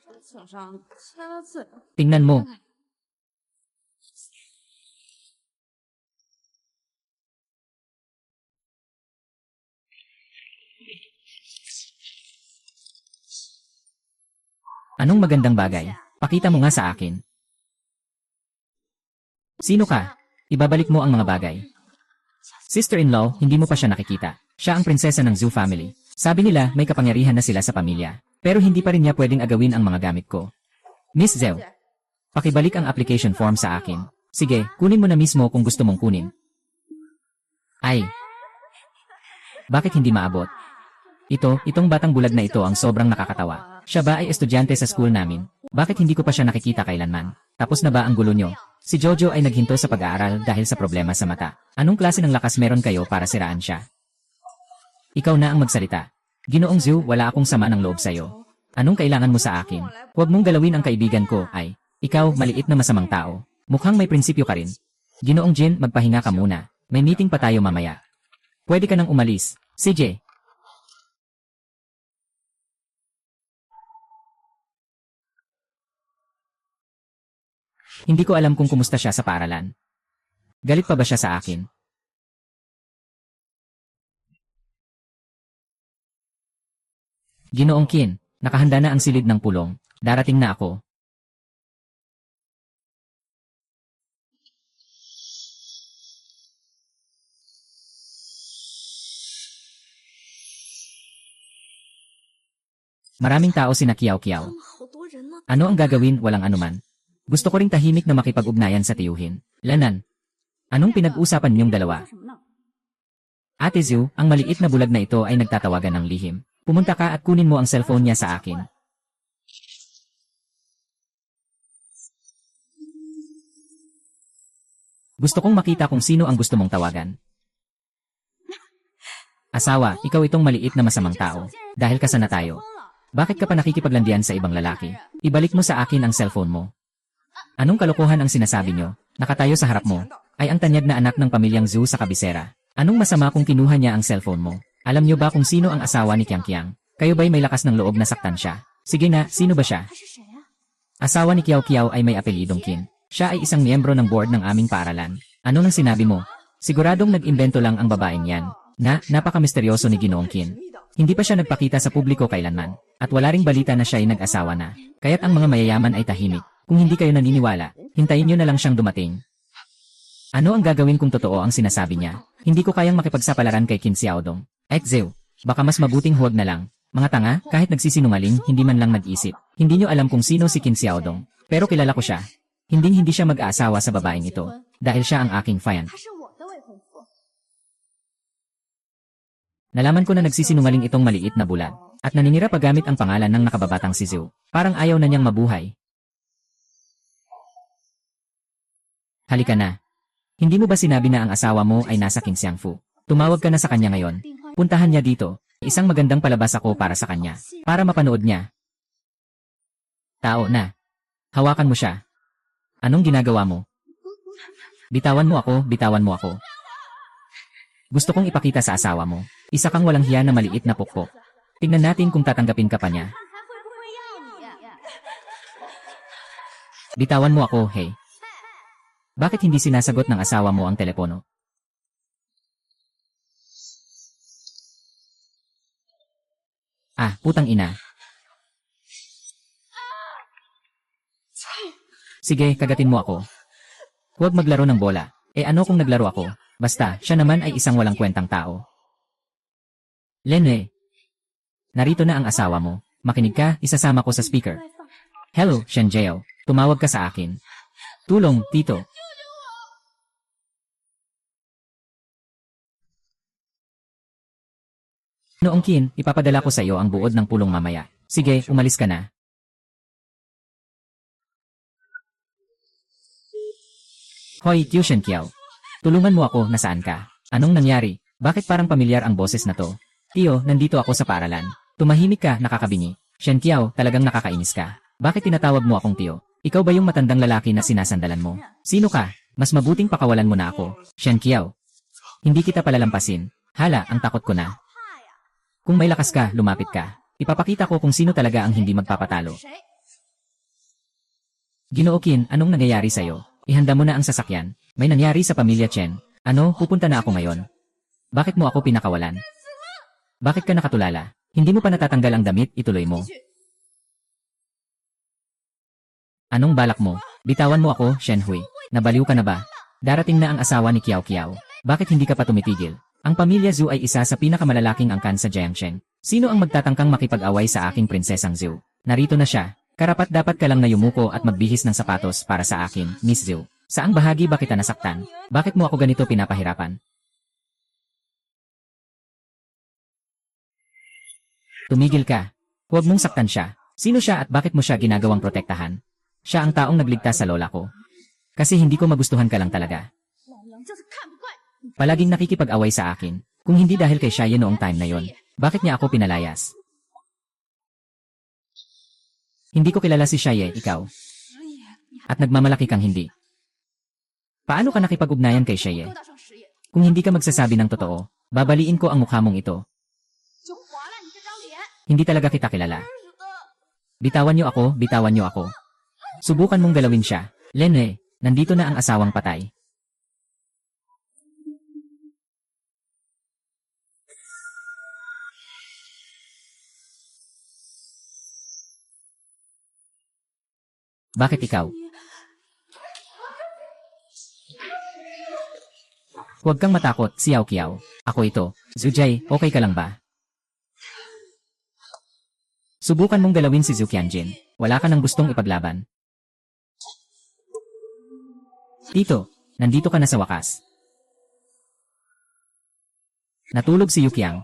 Speaker 1: Tingnan mo. Anong magandang bagay? Pakita mo nga sa akin. Sino ka? Ibabalik mo ang mga bagay. Sister-in-law, hindi mo pa siya nakikita. Siya ang prinsesa ng Zhu family. Sabi nila may kapangyarihan na sila sa pamilya. Pero hindi pa rin niya pwedeng agawin ang mga gamit ko. Miss Zhou, pakibalik ang application form sa akin. Sige, kunin mo na mismo kung gusto mong kunin. Ay. Bakit hindi maabot? Itong batang bulag na ito ang sobrang nakakatawa. Siya ba ay estudyante sa school namin? Bakit hindi ko pa siya nakikita kailanman? Tapos na ba ang gulo nyo? Si Jojo ay naghinto sa pag-aaral dahil sa problema sa mata. Anong klase ng lakas meron kayo para siraan siya? Ikaw na ang magsalita. Ginoong Zhu, wala akong sama ng loob sa'yo. Anong kailangan mo sa akin? Huwag mong galawin ang kaibigan ko, ay. Ikaw, maliit na masamang tao. Mukhang may prinsipyo ka rin. Ginoong Jin, magpahinga ka muna. May meeting pa tayo mamaya. Pwede ka nang umalis. CJ. Hindi ko alam kung kumusta siya sa paaralan. Galit pa ba siya sa akin? Ginoong Qin, nakahanda na ang silid ng pulong. Darating na ako. Maraming tao sina Kiao-Kiao. Ano ang gagawin? Walang anuman. Gusto ko ring tahimik na makipag-ugnayan sa tiyuhin. Lanan. Anong pinag-usapan niyong dalawa? Ate Zhu, ang maliit na bulag na ito ay nagtatawagan ng lihim. Pumunta ka at kunin mo ang cellphone niya sa akin. Gusto kong makita kung sino ang gusto mong tawagan. Asawa, ikaw itong maliit na masamang tao. Dahil kasana tayo. Bakit ka pa nakikipaglandian sa ibang lalaki? Ibalik mo sa akin ang cellphone mo. Anong kalokohan ang sinasabi nyo? Nakatayo sa harap mo. Ay ang tanyag na anak ng pamilyang Zhu sa kabisera. Anong masama kung kinuha niya ang cellphone mo? Alam nyo ba kung sino ang asawa ni Qiang Qiang? Kayo ba'y may lakas ng loob na saktan siya? Sige na, sino ba siya? Asawa ni Kiao Kiao ay may apelidong Qin. Siya ay isang miyembro ng board ng aming paaralan. Ano nang sinabi mo? Siguradong nag-imbento lang ang babaeng yan. Napaka-misteryoso ni Ginoong Qin. Hindi pa siya nagpakita sa publiko kailanman. At wala ring balita na siya ay nag-asawa na. Kaya't ang mga mayayaman ay tahimik. Kung hindi kayo naniniwala, hintayin nyo na lang siyang dumating. Ano ang gagawin kung totoo ang sinasabi niya? Hindi ko kayang makipagsapalaran kay Qin Xiaodong. Zhu, baka mas mabuting huwag na lang. Mga tanga, kahit nagsisinungaling, hindi man lang nag-isip. Hindi nyo alam kung sino si Qin Xiaodong. Pero kilala ko siya. Hindi siya mag-aasawa sa babaeng ito. Dahil siya ang aking fan. Nalaman ko na nagsisinungaling itong maliit na bulag. At naninira pa gamit ang pangalan ng nakababatang si Zhu. Parang ayaw na niyang mabuhay. Halika na. Hindi mo ba sinabi na ang asawa mo ay nasa Qingxiangfu? Tumawag ka na sa kanya ngayon. Puntahan niya dito. Isang magandang palabas ako para sa kanya. Para mapanood niya. Tao na. Hawakan mo siya. Anong ginagawa mo? Bitawan mo ako, bitawan mo ako. Gusto kong ipakita sa asawa mo. Isa kang walang hiya na maliit na pukpok. Tingnan natin kung tatanggapin ka pa niya. Bitawan mo ako, hey. Bakit hindi sinasagot ng asawa mo ang telepono? Putang ina. Sige, kagatin mo ako. Huwag maglaro ng bola. Ano kung naglaro ako? Basta, siya naman ay isang walang kwentang tao. Lene. Narito na ang asawa mo. Makinig ka, isasama ko sa speaker. Hello, Shenjeo. Tumawag ka sa akin. Tulong, tito. Noong Qin, ipapadala ko sa iyo ang buod ng pulong mamaya. Sige, umalis ka na. Hoy, Tio Shen Qiao. Tulungan mo ako, nasaan ka? Anong nangyari? Bakit parang pamilyar ang boses na to? Tio, nandito ako sa paaralan. Tumahimik ka, nakakabingi. Shen Qiao, talagang nakakainis ka. Bakit tinatawag mo akong Tio? Ikaw ba yung matandang lalaki na sinasandalan mo? Sino ka? Mas mabuting pakawalan mo na ako. Shen Qiao. Hindi kita palalampasin. Hala, ang takot ko na. Kung may lakas ka, lumapit ka. Ipapakita ko kung sino talaga ang hindi magpapatalo. Ginoo Qin, anong nangyayari sa'yo? Ihanda mo na ang sasakyan. May nangyari sa pamilya Chen. Ano, pupunta na ako ngayon. Bakit mo ako pinakawalan? Bakit ka nakatulala? Hindi mo pa natatanggal ang damit, ituloy mo. Anong balak mo? Bitawan mo ako, Shen Hui. Nabaliw ka na ba? Darating na ang asawa ni Kiao Kiao. Bakit hindi ka pa tumitigil? Ang pamilya Zhu ay isa sa pinakamalalaking angkan sa Jiangsheng. Sino ang magtatangkang makipag-away sa aking prinsesang Zhu? Narito na siya. Karapat dapat ka lang na yumuko at magbihis ng sapatos para sa akin, Miss Zhu. Saang bahagi ba kita nasaktan? Bakit mo ako ganito pinapahirapan? Tumigil ka. Huwag mong saktan siya. Sino siya at bakit mo siya ginagawang protektahan? Siya ang taong nagligtas sa lola ko. Kasi hindi ko magustuhan ka lang talaga. Palaging nakikipag-away sa akin. Kung hindi dahil kay Shaye noong time na yon, bakit niya ako pinalayas? Hindi ko kilala si Shaye, ikaw. At nagmamalaki kang hindi. Paano ka nakipag-ugnayan kay Shaye? Kung hindi ka magsasabi ng totoo, babaliin ko ang mukha mong ito. Hindi talaga kita kilala. Bitawan niyo ako, bitawan niyo ako. Subukan mong galawin siya. Lene, nandito na ang asawang patay. Bakit ikaw? Huwag kang matakot, Xiao Qiao. Ako ito. Zujay, okay ka lang ba? Subukan mong galawin si Zhu Qianjin. Wala ka nang gustong ipaglaban. Tito, nandito ka na sa wakas. Natulog si Yukiang.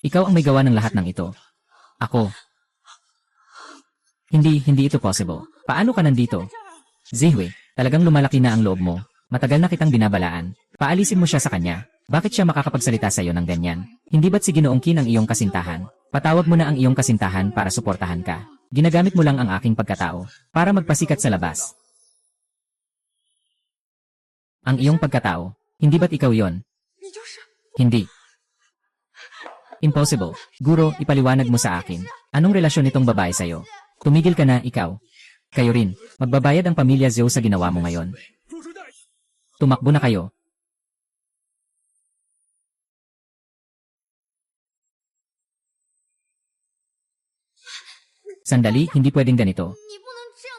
Speaker 1: Ikaw ang may gawa ng lahat ng ito. Ako. Hindi ito possible. Paano ka nandito? Zihue, talagang lumalaki na ang loob mo. Matagal na kitang binabalaan. Paalisin mo siya sa kanya. Bakit siya makakapagsalita sa iyo ng ganyan? Hindi ba't si Ginoong Qin ang iyong kasintahan? Patawag mo na ang iyong kasintahan para suportahan ka. Ginagamit mo lang ang aking pagkatao para magpasikat sa labas. Ang iyong pagkatao, hindi ba't ikaw yon? Hindi. Impossible. Guro, ipaliwanag mo sa akin. Anong relasyon nitong babae sa'yo? Tumigil ka na, ikaw. Kayo rin. Magbabayad ang pamilya Zhou sa ginawa mo ngayon. Tumakbo na kayo. Sandali, hindi pwedeng ganito.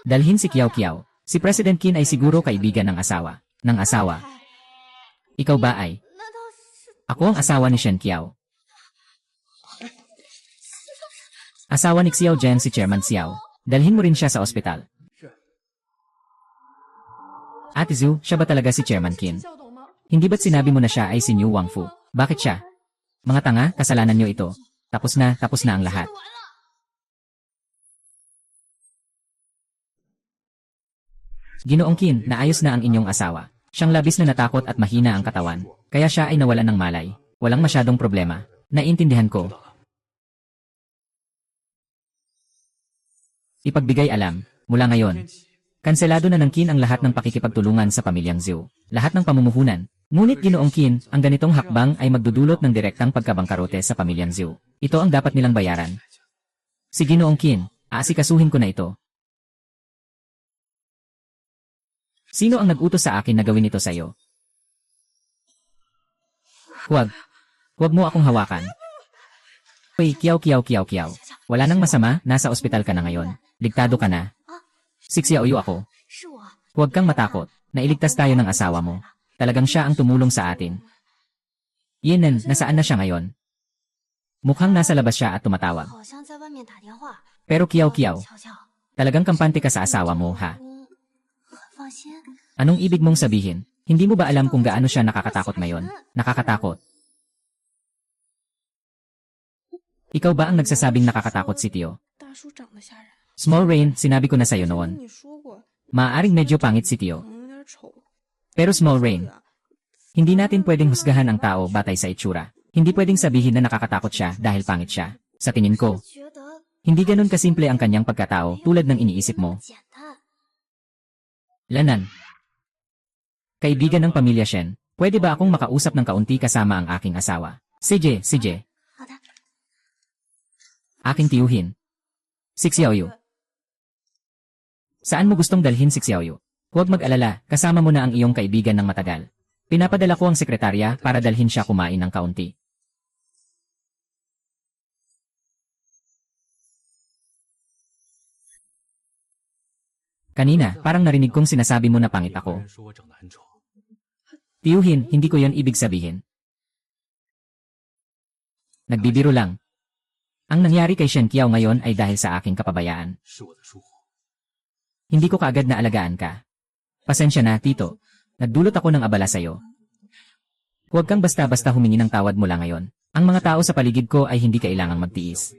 Speaker 1: Dalhin si Qiao Qiao. Si President Qin ay siguro kaibigan ng asawa. Ng asawa. Ikaw ba ay? Ako ang asawa ni Shen Qiao. Asawa ni Xiao Zhen si Chairman Xiao. Dalhin mo rin siya sa ospital. Ate Zhu, siya ba talaga si Chairman Qin? Hindi ba't sinabi mo na siya ay si Niu Wangfu? Bakit siya? Mga tanga, kasalanan niyo ito. Tapos na ang lahat. Ginoong Qin, naayos na ang inyong asawa. Siyang labis na natakot at mahina ang katawan. Kaya siya ay nawalan ng malay. Walang masyadong problema. Naiintindihan ko. Ipagbigay alam, mula ngayon. Kanselado na ng Qin ang lahat ng pakikipagtulungan sa pamilyang Zhou. Lahat ng pamumuhunan. Ngunit Ginoong Qin, ang ganitong hakbang ay magdudulot ng direktang pagkabangkarote sa pamilyang Zhou. Ito ang dapat nilang bayaran. Si Ginoong Qin, aasikasuhin ko na ito. Sino ang nag-utos sa akin na gawin ito sa iyo? Huwag mo akong hawakan. Uy, Qiao. Wala nang masama, nasa ospital ka na ngayon. Ligtado ka na. Si Xiaoyu ako. Huwag kang matakot, nailigtas tayo ng asawa mo. Talagang siya ang tumulong sa atin. Yenen, nasaan na siya ngayon? Mukhang nasa labas siya at tumatawag. Pero Qiao, talagang kampante ka sa asawa mo, ha? Anong ibig mong sabihin? Hindi mo ba alam kung gaano siya nakakatakot ngayon? Nakakatakot. Ikaw ba ang nagsasabing nakakatakot si Tio? Small Rain, sinabi ko na sa'yo noon. Maaaring medyo pangit si Tio. Pero Small Rain, hindi natin pwedeng husgahan ang tao batay sa itsura. Hindi pwedeng sabihin na nakakatakot siya dahil pangit siya. Sa tingin ko, hindi ganun kasimple ang kanyang pagkatao tulad ng iniisip mo. Lanan. Kaibigan ng pamilya Shen, pwede ba akong makausap ng kaunti kasama ang aking asawa? CJ. Aking tiyuhin. Si Xiaoyu. Saan mo gustong dalhin si Xiaoyu? Huwag mag-alala, kasama mo na ang iyong kaibigan ng matagal. Pinapadala ko ang sekretarya para dalhin siya kumain ng kaunti. Kanina, parang narinig kong sinasabi mo na pangit ako. Tiyuhin, hindi ko yon ibig sabihin. Nagbibiro lang. Ang nangyari kay Shen Qiao ngayon ay dahil sa aking kapabayaan. Hindi ko kaagad na alagaan ka. Pasensya na, Tito. Nagdulot ako ng abala sa'yo. Huwag kang basta-basta humingi ng tawad mula ngayon. Ang mga tao sa paligid ko ay hindi kailangang magtiis.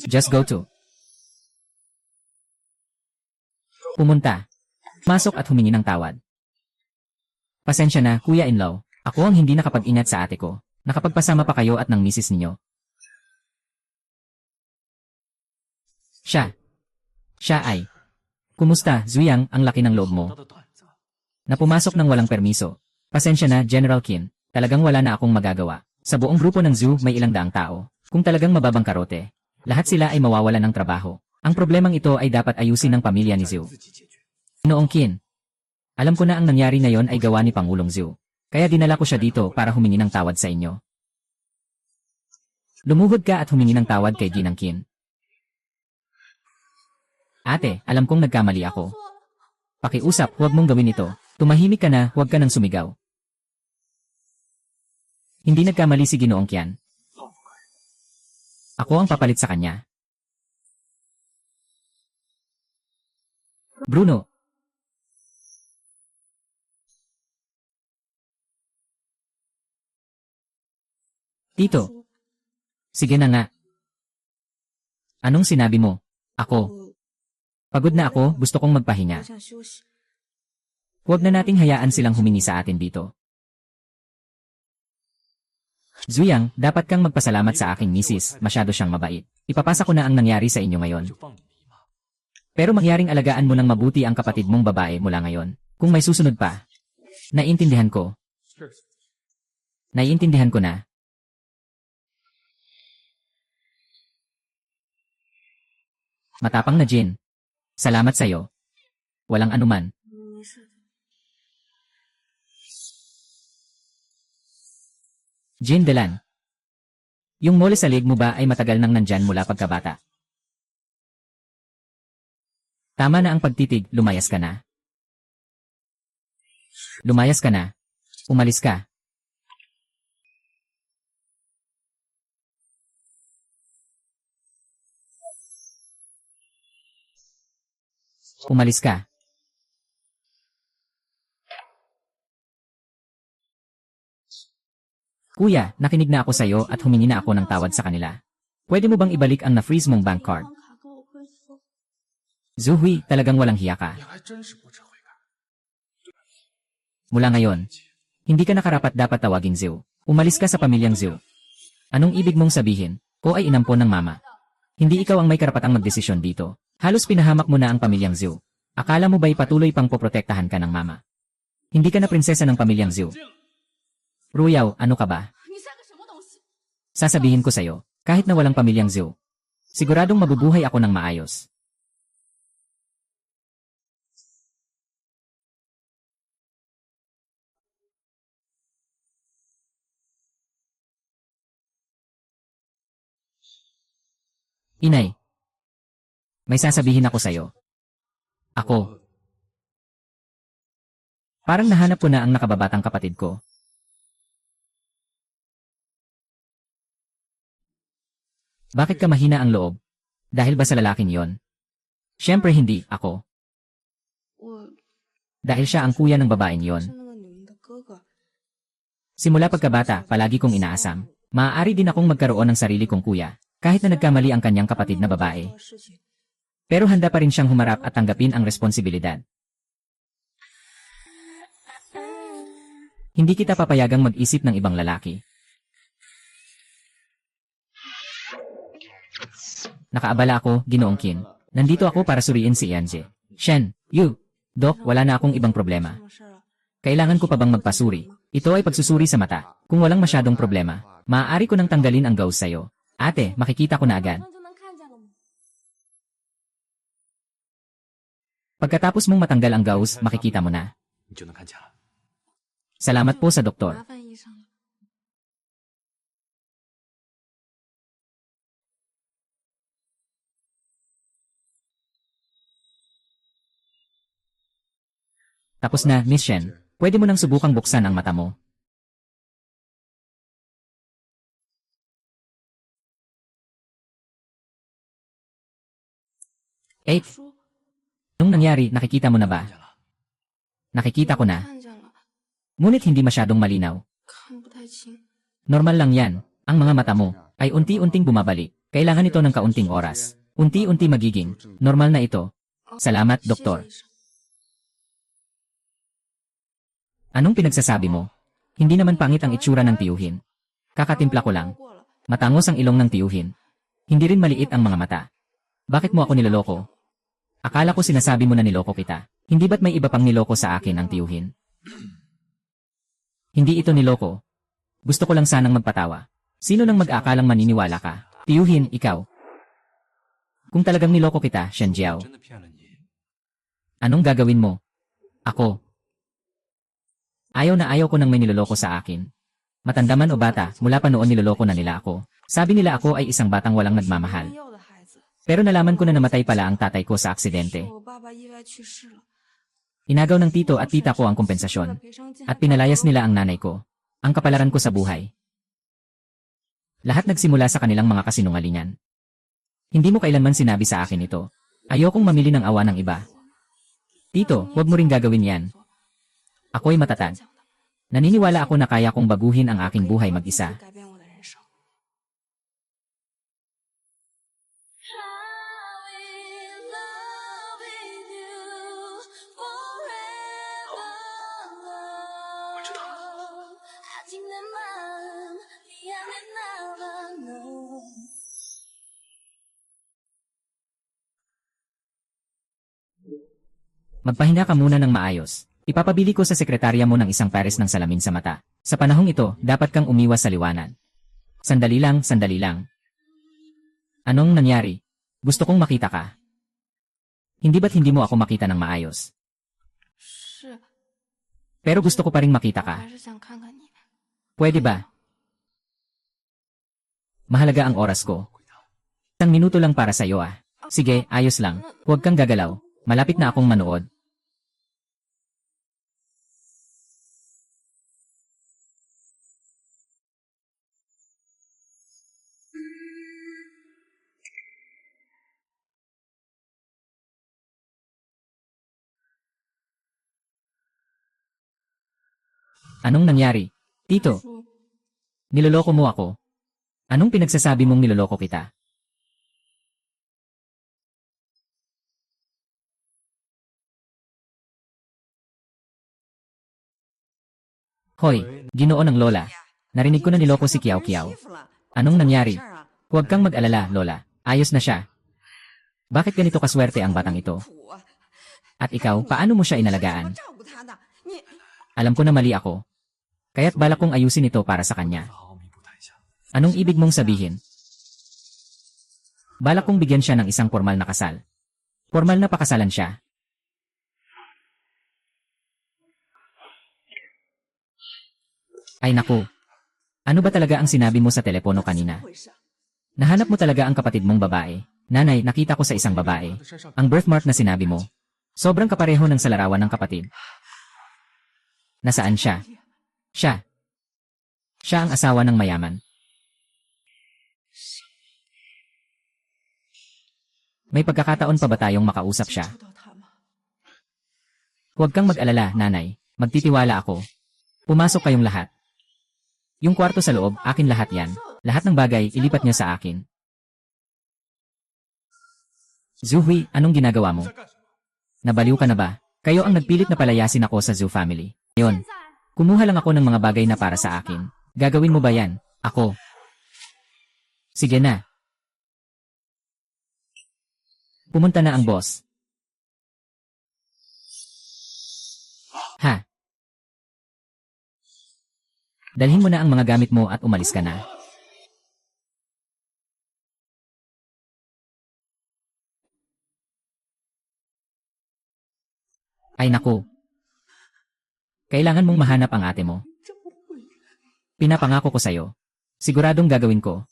Speaker 1: Just go to. Pumunta. Masok at humingi ng tawad. Pasensya na, kuya-in-law. Ako ang hindi nakapag-ingat sa ate ko. Nakapagpasama pa kayo at ng misis ninyo. Siya ay. Kumusta, Zuyang, ang laki ng loob mo? Na pumasok ng walang permiso. Pasensya na, General Qin. Talagang wala na akong magagawa. Sa buong grupo ng zoo may ilang daang tao. Kung talagang mababang karote, lahat sila ay mawawalan ng trabaho. Ang problemang ito ay dapat ayusin ng pamilya ni Zhu. Noong Qin, alam ko na ang nangyari na yon ay gawa ni Pangulong Zhu. Kaya dinala ko siya dito para humingi ng tawad sa inyo. Lumuhod ka at humingi ng tawad kay Ginang Qin. Ate, alam kong nagkamali ako. Pakiusap, huwag mong gawin ito. Tumahimik ka na, huwag ka nang sumigaw. Hindi nagkamali si Ginoong Qian. Ako ang papalit sa kanya. Bruno. Tito. Sige na nga. Anong sinabi mo? Ako. Pagod na ako, gusto kong magpahinga. Huwag na nating hayaan silang humingi sa atin dito. Zuyang, dapat kang magpasalamat sa aking misis, masyado siyang mabait. Ipapasa ko na ang nangyari sa inyo ngayon. Pero mangyaring alagaan mo ng mabuti ang kapatid mong babae mula ngayon. Kung may susunod pa. Naiintindihan ko. Naiintindihan ko na. Matapang na Jin. Salamat sa'yo. Walang anuman. Jin Delan. Yung mole sa leg mo ba ay matagal nang nandyan mula pagkabata? Tama na ang pagtitig, lumayas ka na. Lumayas ka na. Umalis ka. Umalis ka. Kuya, nakinig na ako sa'yo at humingi na ako ng tawad sa kanila. Pwede mo bang ibalik ang na-freeze mong bank card? Zuhui, talagang walang hiya ka. Mula ngayon, hindi ka nakarapat dapat tawaging Zhu. Umalis ka sa pamilyang Zhu. Anong ibig mong sabihin? Ko ay inampon ng mama. Hindi ikaw ang may karapatang magdesisyon dito. Halos pinahamak mo na ang pamilyang Zhu. Akala mo ba'y patuloy pang poprotektahan ka ng mama? Hindi ka na prinsesa ng pamilyang Zhu. Ruyaw, ano ka ba? Sasabihin ko sa'yo, kahit na walang pamilyang Zhu, siguradong mabubuhay ako ng maayos. Inay, may sasabihin ako sa'yo. Ako. Parang nahanap ko na ang nakababatang kapatid ko. Bakit ka mahina ang loob? Dahil ba sa lalaking yon? Siyempre hindi, ako. Dahil siya ang kuya ng babaeng yon. Simula pagkabata, palagi kong inaasam. Maaari din akong magkaroon ng sarili kong kuya, kahit na nagkamali ang kanyang kapatid na babae. Pero handa pa rin siyang humarap at tanggapin ang responsibilidad. Hindi kita papayagang mag-isip ng ibang lalaki. Nakaabala ako, Ginoong Qin. Nandito ako para suriin si Yanji. Shen, Yu, Dok, wala na akong ibang problema. Kailangan ko pa bang magpasuri? Ito ay pagsusuri sa mata. Kung walang masyadong problema, maaari ko nang tanggalin ang gauze sa'yo. Ate, makikita ko na agad. Pagkatapos mong matanggal ang gauze, makikita mo na. Salamat po sa doktor. Tapos na, Miss Shen. Pwede mo nang subukang buksan ang mata mo. Anong nangyari, nakikita mo na ba? Nakikita ko na. Ngunit hindi masyadong malinaw. Normal lang yan. Ang mga mata mo ay unti-unting bumabalik. Kailangan ito ng kaunting oras. Unti-unti magiging normal na ito. Salamat, doktor. Anong pinagsasabi mo? Hindi naman pangit ang itsura ng tiyuhin. Kakatimpla ko lang. Matangos ang ilong ng tiyuhin. Hindi rin maliit ang mga mata. Bakit mo ako niloloko? Akala ko sinasabi mo na niloko kita. Hindi ba't may iba pang niloko sa akin ang tiyuhin? Hindi ito niloko. Gusto ko lang sanang magpatawa. Sino nang mag-aakalang maniniwala ka? Tiyuhin, ikaw. Kung talagang niloko kita, Shenjiao. Anong gagawin mo? Ako. Ayaw na ayaw ko nang may niloloko sa akin. Matanda man o bata, mula pa noon niloloko na nila ako. Sabi nila ako ay isang batang walang nagmamahal. Pero nalaman ko na namatay pala ang tatay ko sa aksidente. Inagaw ng tito at tita ko ang kompensasyon. At pinalayas nila ang nanay ko. Ang kapalaran ko sa buhay. Lahat nagsimula sa kanilang mga kasinungalingan. Hindi mo kailanman sinabi sa akin ito. Ayokong mamili ng awa ng iba. Tito, huwag mo ring gagawin yan. Ako'y matatag. Naniniwala ako na kaya kong baguhin ang aking buhay mag-isa. Magpahinga ka muna ng maayos. Ipapabili ko sa sekretarya mo ng isang pares ng salamin sa mata. Sa panahong ito, dapat kang umiwas sa liwanag. Sandali lang, sandali lang. Anong nangyari? Gusto kong makita ka. Hindi ba't hindi mo ako makita ng maayos? Pero gusto ko pa ring makita ka. Pwede ba? Mahalaga ang oras ko. Isang minuto lang para sa'yo ah. Sige, ayos lang. Huwag kang gagalaw. Malapit na akong manood. Anong nangyari? Tito, niloloko mo ako. Anong pinagsasabi mong niloloko kita? Hoy, Ginoo ng Lola. Narinig ko na niloko si Kiao Kiao. Anong nangyari? Huwag kang mag-alala, Lola. Ayos na siya. Bakit ganito kaswerte ang batang ito? At ikaw, paano mo siya inalagaan? Alam ko na mali ako. Kaya't balak kong ayusin ito para sa kanya. Anong ibig mong sabihin? Balak kong bigyan siya ng isang formal na kasal. Formal na pakasalan siya. Ay naku. Ano ba talaga ang sinabi mo sa telepono kanina? Nahanap mo talaga ang kapatid mong babae. Nanay, nakita ko sa isang babae. Ang birthmark na sinabi mo. Sobrang kapareho ng sa larawan ng kapatid. Nasaan siya? Siya. Siya ang asawa ng mayaman. May pagkakataon pa ba tayong makausap siya? Huwag kang mag-alala, nanay. Magtitiwala ako. Pumasok kayong lahat. Yung kwarto sa loob, akin lahat yan. Lahat ng bagay, ilipat niyo sa akin. Zuhui, anong ginagawa mo? Nabaliw ka na ba? Kayo ang nagpilit na palayasin ako sa Zhu family. Ngayon, kumuha lang ako ng mga bagay na para sa akin. Gagawin mo ba yan? Ako. Sige na. Pumunta na ang boss. Ha? Dalhin mo na ang mga gamit mo at umalis ka na. Ay naku. Kailangan mong mahanap ang ate mo. Pinapangako ko sa'yo. Siguradong gagawin ko.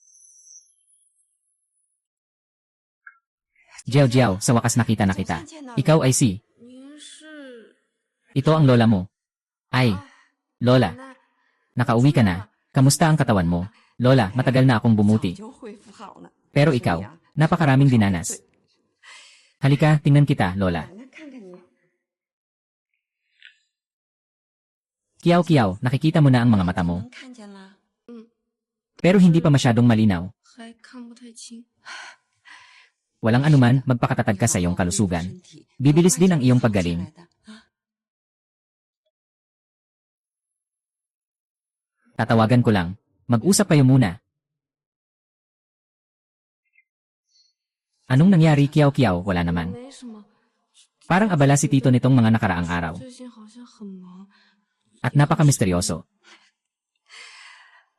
Speaker 1: Jiao Jiao, sa wakas nakita na kita. Ikaw ay si. Ito ang lola mo. Ay, lola. Nakauwi ka na. Kamusta ang katawan mo? Lola, matagal na akong bumuti. Pero ikaw, napakaraming dinanas. Halika, tingnan kita, lola. Kiao Kiao, nakikita mo na ang mga mata mo. Pero hindi pa masyadong malinaw. Walang anuman, magpakatatag ka sa iyong kalusugan. Bibilis din ang iyong paggaling. Tatawagan ko lang. Mag-usap kayo muna. Anong nangyari, Kiao? Wala naman. Parang abala si Tito nitong mga nakaraang araw. At napaka-misteryoso.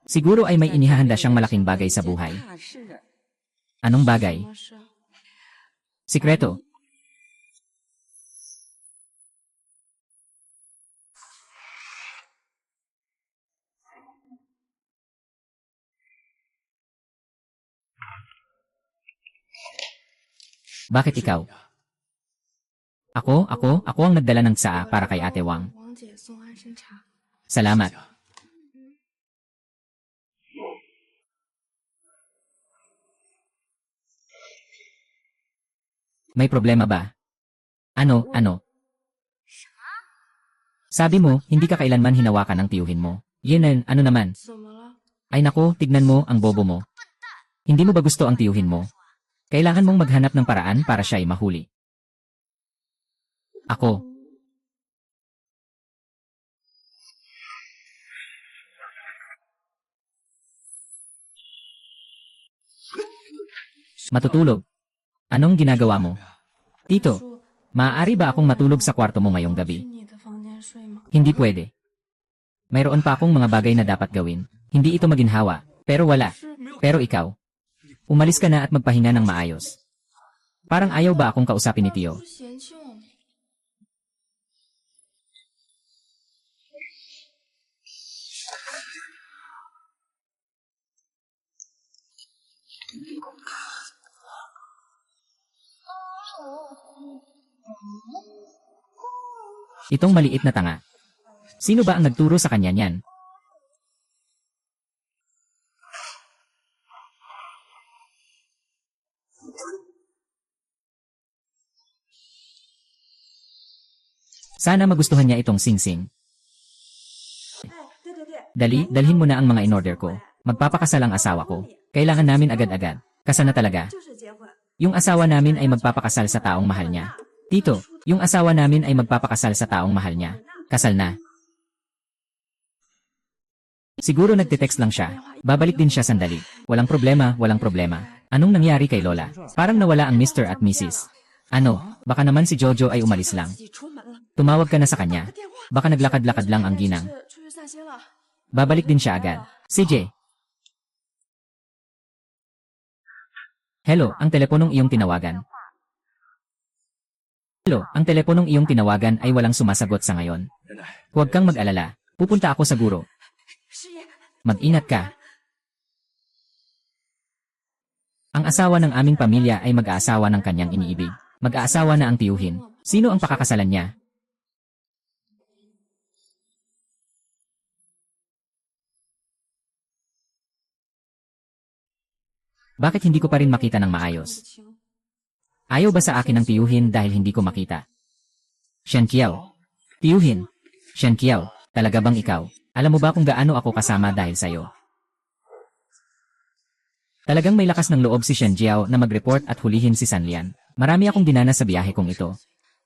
Speaker 1: Siguro ay may inihahanda siyang malaking bagay sa buhay. Anong bagay? Sikreto. Bakit ikaw? Ako ang nagdala ng tsaa para kay Ate Wang. Salamat. May problema ba? Ano? Sabi mo, hindi ka kailanman hinawakan ng tiyuhin mo. Yun, ano naman? Ay nako, tignan mo ang bobo mo. Hindi mo ba gusto ang tiyuhin mo? Kailangan mong maghanap ng paraan para siya ay mahuli. Ako. Matutulog. Anong ginagawa mo? Tito, maaari ba akong matulog sa kwarto mo ngayong gabi? Hindi pwede. Mayroon pa akong mga bagay na dapat gawin. Hindi ito maginhawa, pero wala. Pero ikaw, umalis ka na at magpahinga ng maayos. Parang ayaw ba akong kausapin ni Tio? Itong maliit na tanga. Sino ba ang nagturo sa kanya niyan? Sana magustuhan niya itong singsing. Dalhin mo na ang mga in-order ko. Magpapakasal ang asawa ko. Kailangan namin agad-agad. Kasal na talaga. Yung asawa namin ay magpapakasal sa taong mahal niya. Tito, yung asawa namin ay magpapakasal sa taong mahal niya. Kasal na. Siguro nagte-text lang siya. Babalik din siya sandali. Walang problema. Anong nangyari kay Lola? Parang nawala ang Mr. at Mrs. Ano, baka naman si Jojo ay umalis lang. Tumawag ka na sa kanya. Baka naglakad-lakad lang ang ginang. Babalik din siya agad. CJ. Hello, ang teleponong iyong tinawagan. Hello, ang teleponong iyong tinawagan ay walang sumasagot sa ngayon. Huwag kang mag-alala. Pupunta ako sa guro. Mag-ingat ka. Ang asawa ng aming pamilya ay mag-aasawa ng kanyang iniibig. Mag-aasawa na ang tiyuhin. Sino ang pakakasalan niya? Bakit hindi ko pa rin makita ng maayos? Ayaw ba sa akin ng tiyuhin dahil hindi ko makita? Shen Qiao. Tiyuhin. Shen Qiao, talaga bang ikaw? Alam mo ba kung gaano ako kasama dahil sa'yo? Talagang may lakas ng loob si Shen Jiao na mag-report at hulihin si Sanlian. Marami akong dinanas sa biyahe kong ito.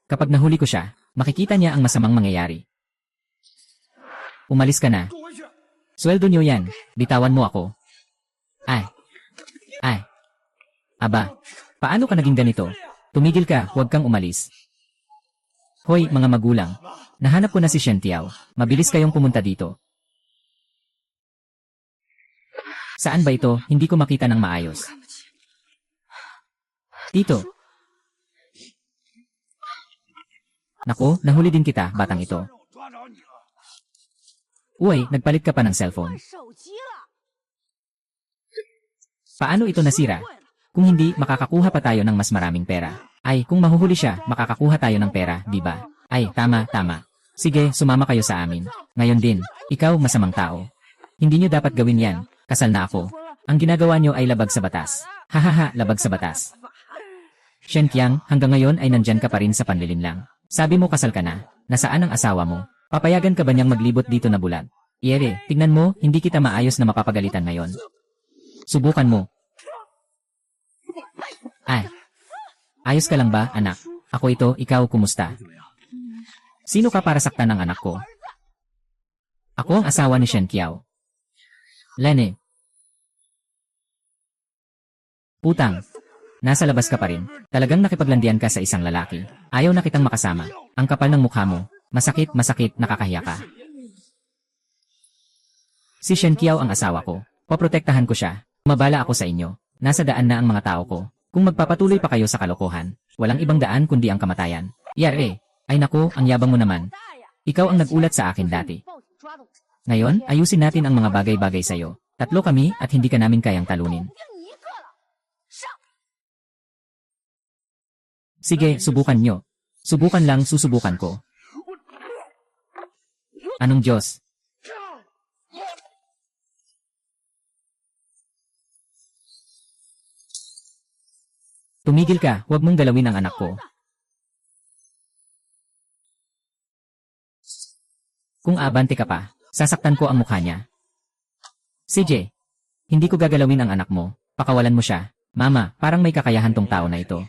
Speaker 1: Kapag nahuli ko siya, makikita niya ang masamang mangyayari. Umalis ka na. Sweldo niyo yan. Bitawan mo ako. Ay. Aba, paano ka naging ganito? Tumigil ka, huwag kang umalis. Hoy, mga magulang. Nahanap ko na si Shen Tiao. Mabilis kayong pumunta dito. Saan ba ito? Hindi ko makita ng maayos. Tito. Nako, nahuli din kita, batang ito. Uy, nagpalit ka pa ng cellphone. Paano ito nasira? Kung hindi, makakakuha pa tayo ng mas maraming pera. Ay, kung mahuhuli siya, makakakuha tayo ng pera, di ba? Ay, tama. Sige, sumama kayo sa amin. Ngayon din, ikaw masamang tao. Hindi nyo dapat gawin yan. Kasal na ako. Ang ginagawa nyo ay labag sa batas. Hahaha, labag sa batas. Shen Qiang, hanggang ngayon ay nandyan ka pa rin sa panlilinlang. Sabi mo kasal ka na. Nasaan ang asawa mo? Papayagan ka ba niyang maglibot dito na bulag? Iyere, tignan mo, hindi kita maayos na mapapagalitan ngayon. Subukan mo. Ayos ka lang ba, anak? Ako ito, ikaw kumusta? Sino ka para saktan ng anak ko? Ako ang asawa ni Shen Qiao. Lene. Putang. Nasa labas ka pa rin. Talagang nakipaglandian ka sa isang lalaki. Ayaw na kitang makasama. Ang kapal ng mukha mo. Masakit, nakakahiya ka. Si Shen Qiao ang asawa ko. Poprotektahan ko siya. Mabala ako sa inyo. Nasa daan na ang mga tao ko. Kung magpapatuloy pa kayo sa kalokohan, walang ibang daan kundi ang kamatayan. Yare. Ay naku, ang yabang mo naman. Ikaw ang nagulat sa akin dati. Ngayon, ayusin natin ang mga bagay-bagay sa'yo. Tatlo kami at hindi ka namin kayang talunin. Sige, subukan nyo. Subukan lang, susubukan ko. Anong Diyos? Tumigil ka, huwag mong galawin ang anak ko. Kung abante ka pa, sasaktan ko ang mukha niya. CJ, hindi ko gagalawin ang anak mo, pakawalan mo siya. Mama, parang may kakayahan tong tao na ito.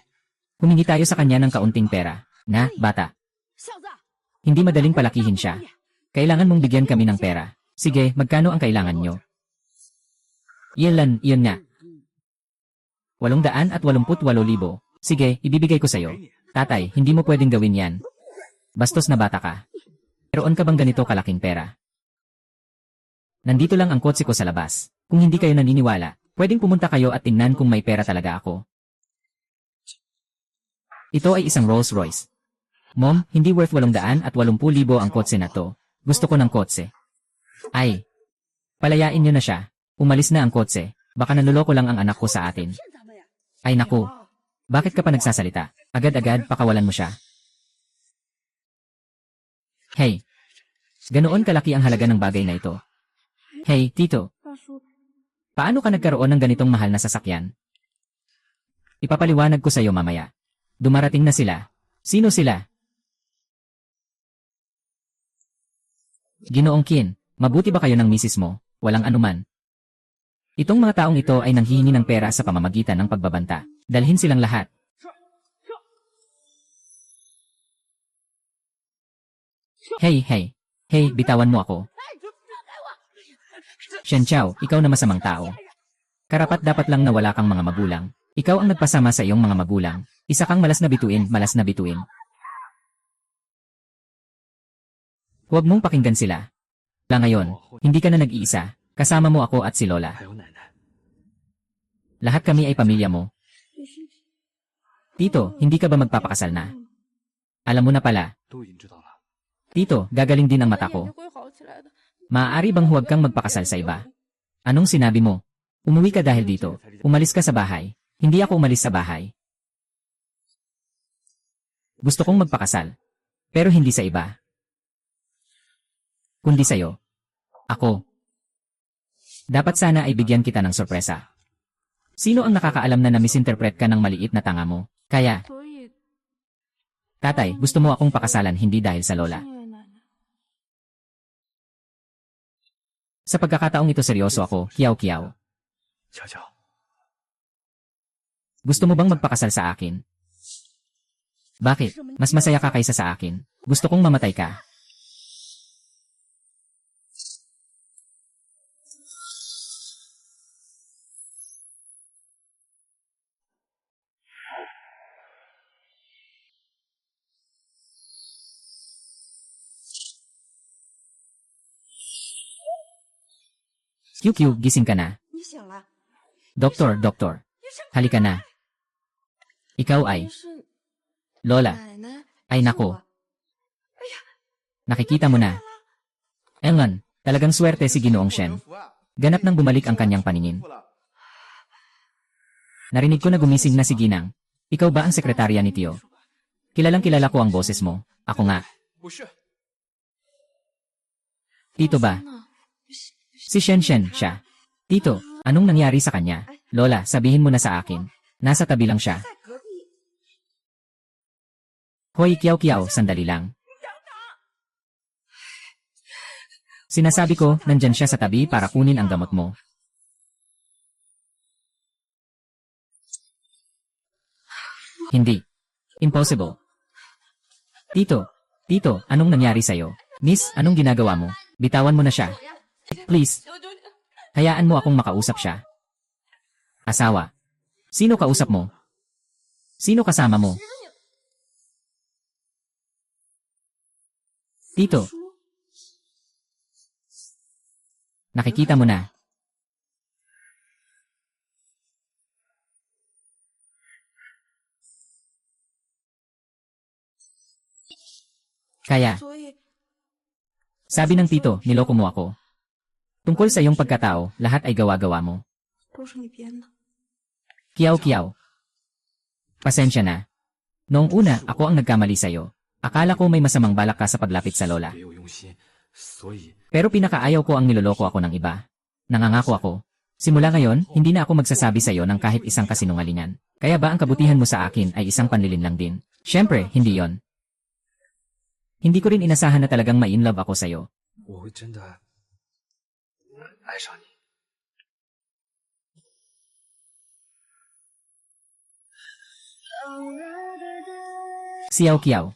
Speaker 1: Humingi tayo sa kanya ng kaunting pera. Na, bata. Hindi madaling palakihin siya. Kailangan mong bigyan kami ng pera. Sige, magkano ang kailangan nyo? Iyon nga. 888,000. Sige, ibibigay ko sa'yo. Tatay, hindi mo pwedeng gawin yan. Bastos na bata ka. Meron ka bang ganito kalaking pera? Nandito lang ang kotse ko sa labas. Kung hindi kayo naniniwala, pwedeng pumunta kayo at tingnan kung may pera talaga ako. Ito ay isang Rolls Royce. Mom, hindi worth 880,000 ang kotse na to. Gusto ko ng kotse. Ay. Palayain nyo na siya. Umalis na ang kotse. Baka nanuloko lang ang anak ko sa atin. Ay naku. Bakit ka pa nagsasalita? Agad-agad pakawalan mo siya. Hey. Ganoon kalaki ang halaga ng bagay na ito. Hey, Tito. Paano ka nagkaroon ng ganitong mahal na sasakyan? Ipapaliwanag ko sa iyo mamaya. Dumarating na sila. Sino sila? Ginoong Qin, mabuti ba kayo ng misis mo? Walang anuman. Itong mga taong ito ay nanghihingi ng pera sa pamamagitan ng pagbabanta. Dalhin silang lahat. Hey, bitawan mo ako. Shen Qiao, ikaw na masamang tao. Karapat dapat lang na wala kang mga magulang. Ikaw ang nagpasama sa iyong mga magulang. Isa kang malas na bituin. Huwag mong pakinggan sila. Ngayon, hindi ka na nag-iisa. Kasama mo ako at si Lola. Lahat kami ay pamilya mo. Tito, hindi ka ba magpapakasal na? Alam mo na pala. Tito, gagaling din ang mata ko. Maaari bang huwag kang magpakasal sa iba? Anong sinabi mo? Umuwi ka dahil dito. Umalis ka sa bahay. Hindi ako umalis sa bahay. Gusto kong magpakasal. Pero hindi sa iba. Kundi sa'yo. Ako. Dapat sana ay bigyan kita ng sorpresa. Sino ang nakakaalam na na-misinterpret ka ng maliit na tanga mo? Kaya, tatay, gusto mo akong pakasalan hindi dahil sa Lola. Sa pagkakataong ito seryoso ako, Qiao. Gusto mo bang magpakasal sa akin? Bakit? Mas masaya ka kaysa sa akin. Gusto kong mamatay ka. QQ, gising ka na. Doktor. Halika na. Ikaw ay... Lola. Ay nako. Nakikita mo na. Engan, talagang swerte si Ginoong Shen. Ganap nang bumalik ang kanyang paningin. Narinig ko na gumising na si Ginang. Ikaw ba ang sekretarya ni Tio? Kilalang kilala ko ang boses mo. Ako nga. Tito ba? Si Shen siya. Tito, anong nangyari sa kanya? Lola, sabihin mo na sa akin. Nasa tabi lang siya. Hoy, Qiao, sandali lang. Sinasabi ko, nandyan siya sa tabi para kunin ang gamot mo. Hindi. Impossible. Tito, anong nangyari sa'yo? Miss, anong ginagawa mo? Bitawan mo na siya. Please. Hayaan mo akong makausap siya. Asawa. Sino kausap mo? Sino kasama mo? Tito. Nakikita mo na. Kaya, sabi ng tito, niloko mo ako. Tungkol sa iyong pagkatao, lahat ay gawa-gawa mo. Kiyaw. Pasensya na. Noong una, ako ang nagkamali sa'yo. Akala ko may masamang balak ka sa paglapit sa lola. Pero pinakaayaw ko ang niloloko ako ng iba. Nangangako ako. Simula ngayon, hindi na ako magsasabi sa'yo ng kahit isang kasinungalingan. Kaya ba ang kabutihan mo sa akin ay isang panlilin lang din? Siyempre, hindi yon. Hindi ko rin inasahan na talagang ma-inlove ako sa'yo. Xiao Kiao.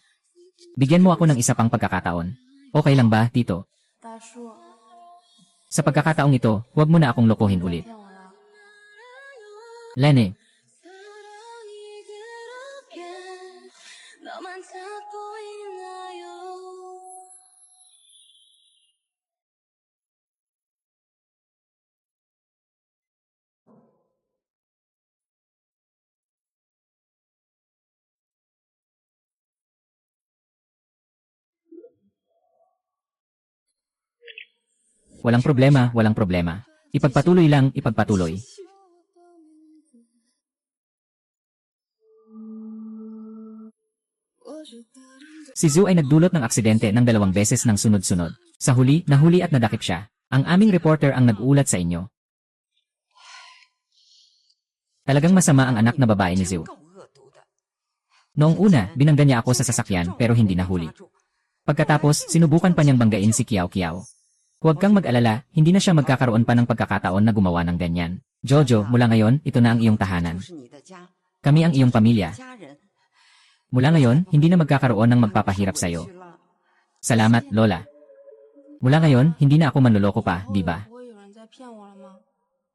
Speaker 1: Bigyan mo ako ng isa pang pagkakataon. Okay lang ba, Tito? Sa pagkakataong ito, huwag mo na akong lokohin ulit. Lene. Walang problema. Ipagpatuloy lang, ipagpatuloy. Si Zhu ay nagdulot ng aksidente ng 2 beses ng sunod-sunod. Sa huli, nahuli at nadakip siya. Ang aming reporter ang nag-ulat sa inyo. Talagang masama ang anak na babae ni Zhu. Noong una, binangga niya ako sa sasakyan pero hindi nahuli. Pagkatapos, sinubukan pa niyang banggain si Kiao Kiao. Huwag kang mag-alala, hindi na siya magkakaroon pa ng pagkakataon na gumawa ng ganyan. Jojo, mula ngayon, ito na ang iyong tahanan. Kami ang iyong pamilya. Mula ngayon, hindi na magkakaroon ng magpapahirap sa'yo. Salamat, Lola. Mula ngayon, hindi na ako manloloko pa, di ba?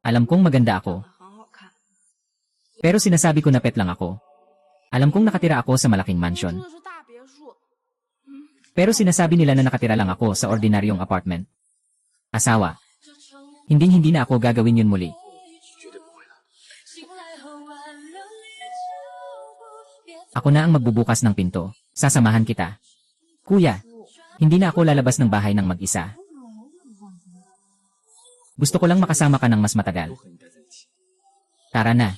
Speaker 1: Alam kong maganda ako. Pero sinasabi ko na pet lang ako. Alam kong nakatira ako sa malaking mansion. Pero sinasabi nila na nakatira lang ako sa ordinaryong apartment. Asawa. Hindi na ako gagawin yun muli. Ako na ang magbubukas ng pinto. Sasamahan kita. Kuya, hindi na ako lalabas ng bahay ng mag-isa. Gusto ko lang makasama ka ng mas matagal. Tara na.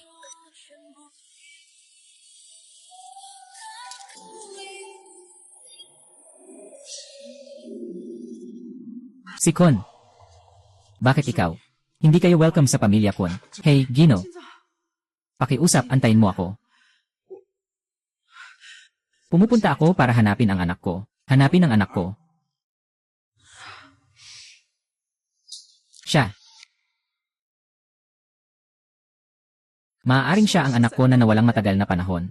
Speaker 1: Si Kon. Bakit ikaw? Hindi kayo welcome sa pamilya Kon. Hey, Gino. Pakiusap, antayin mo ako. Pumupunta ako para hanapin ang anak ko. Hanapin ang anak ko. Siya. Maaaring siya ang anak ko na nawalang matagal na panahon.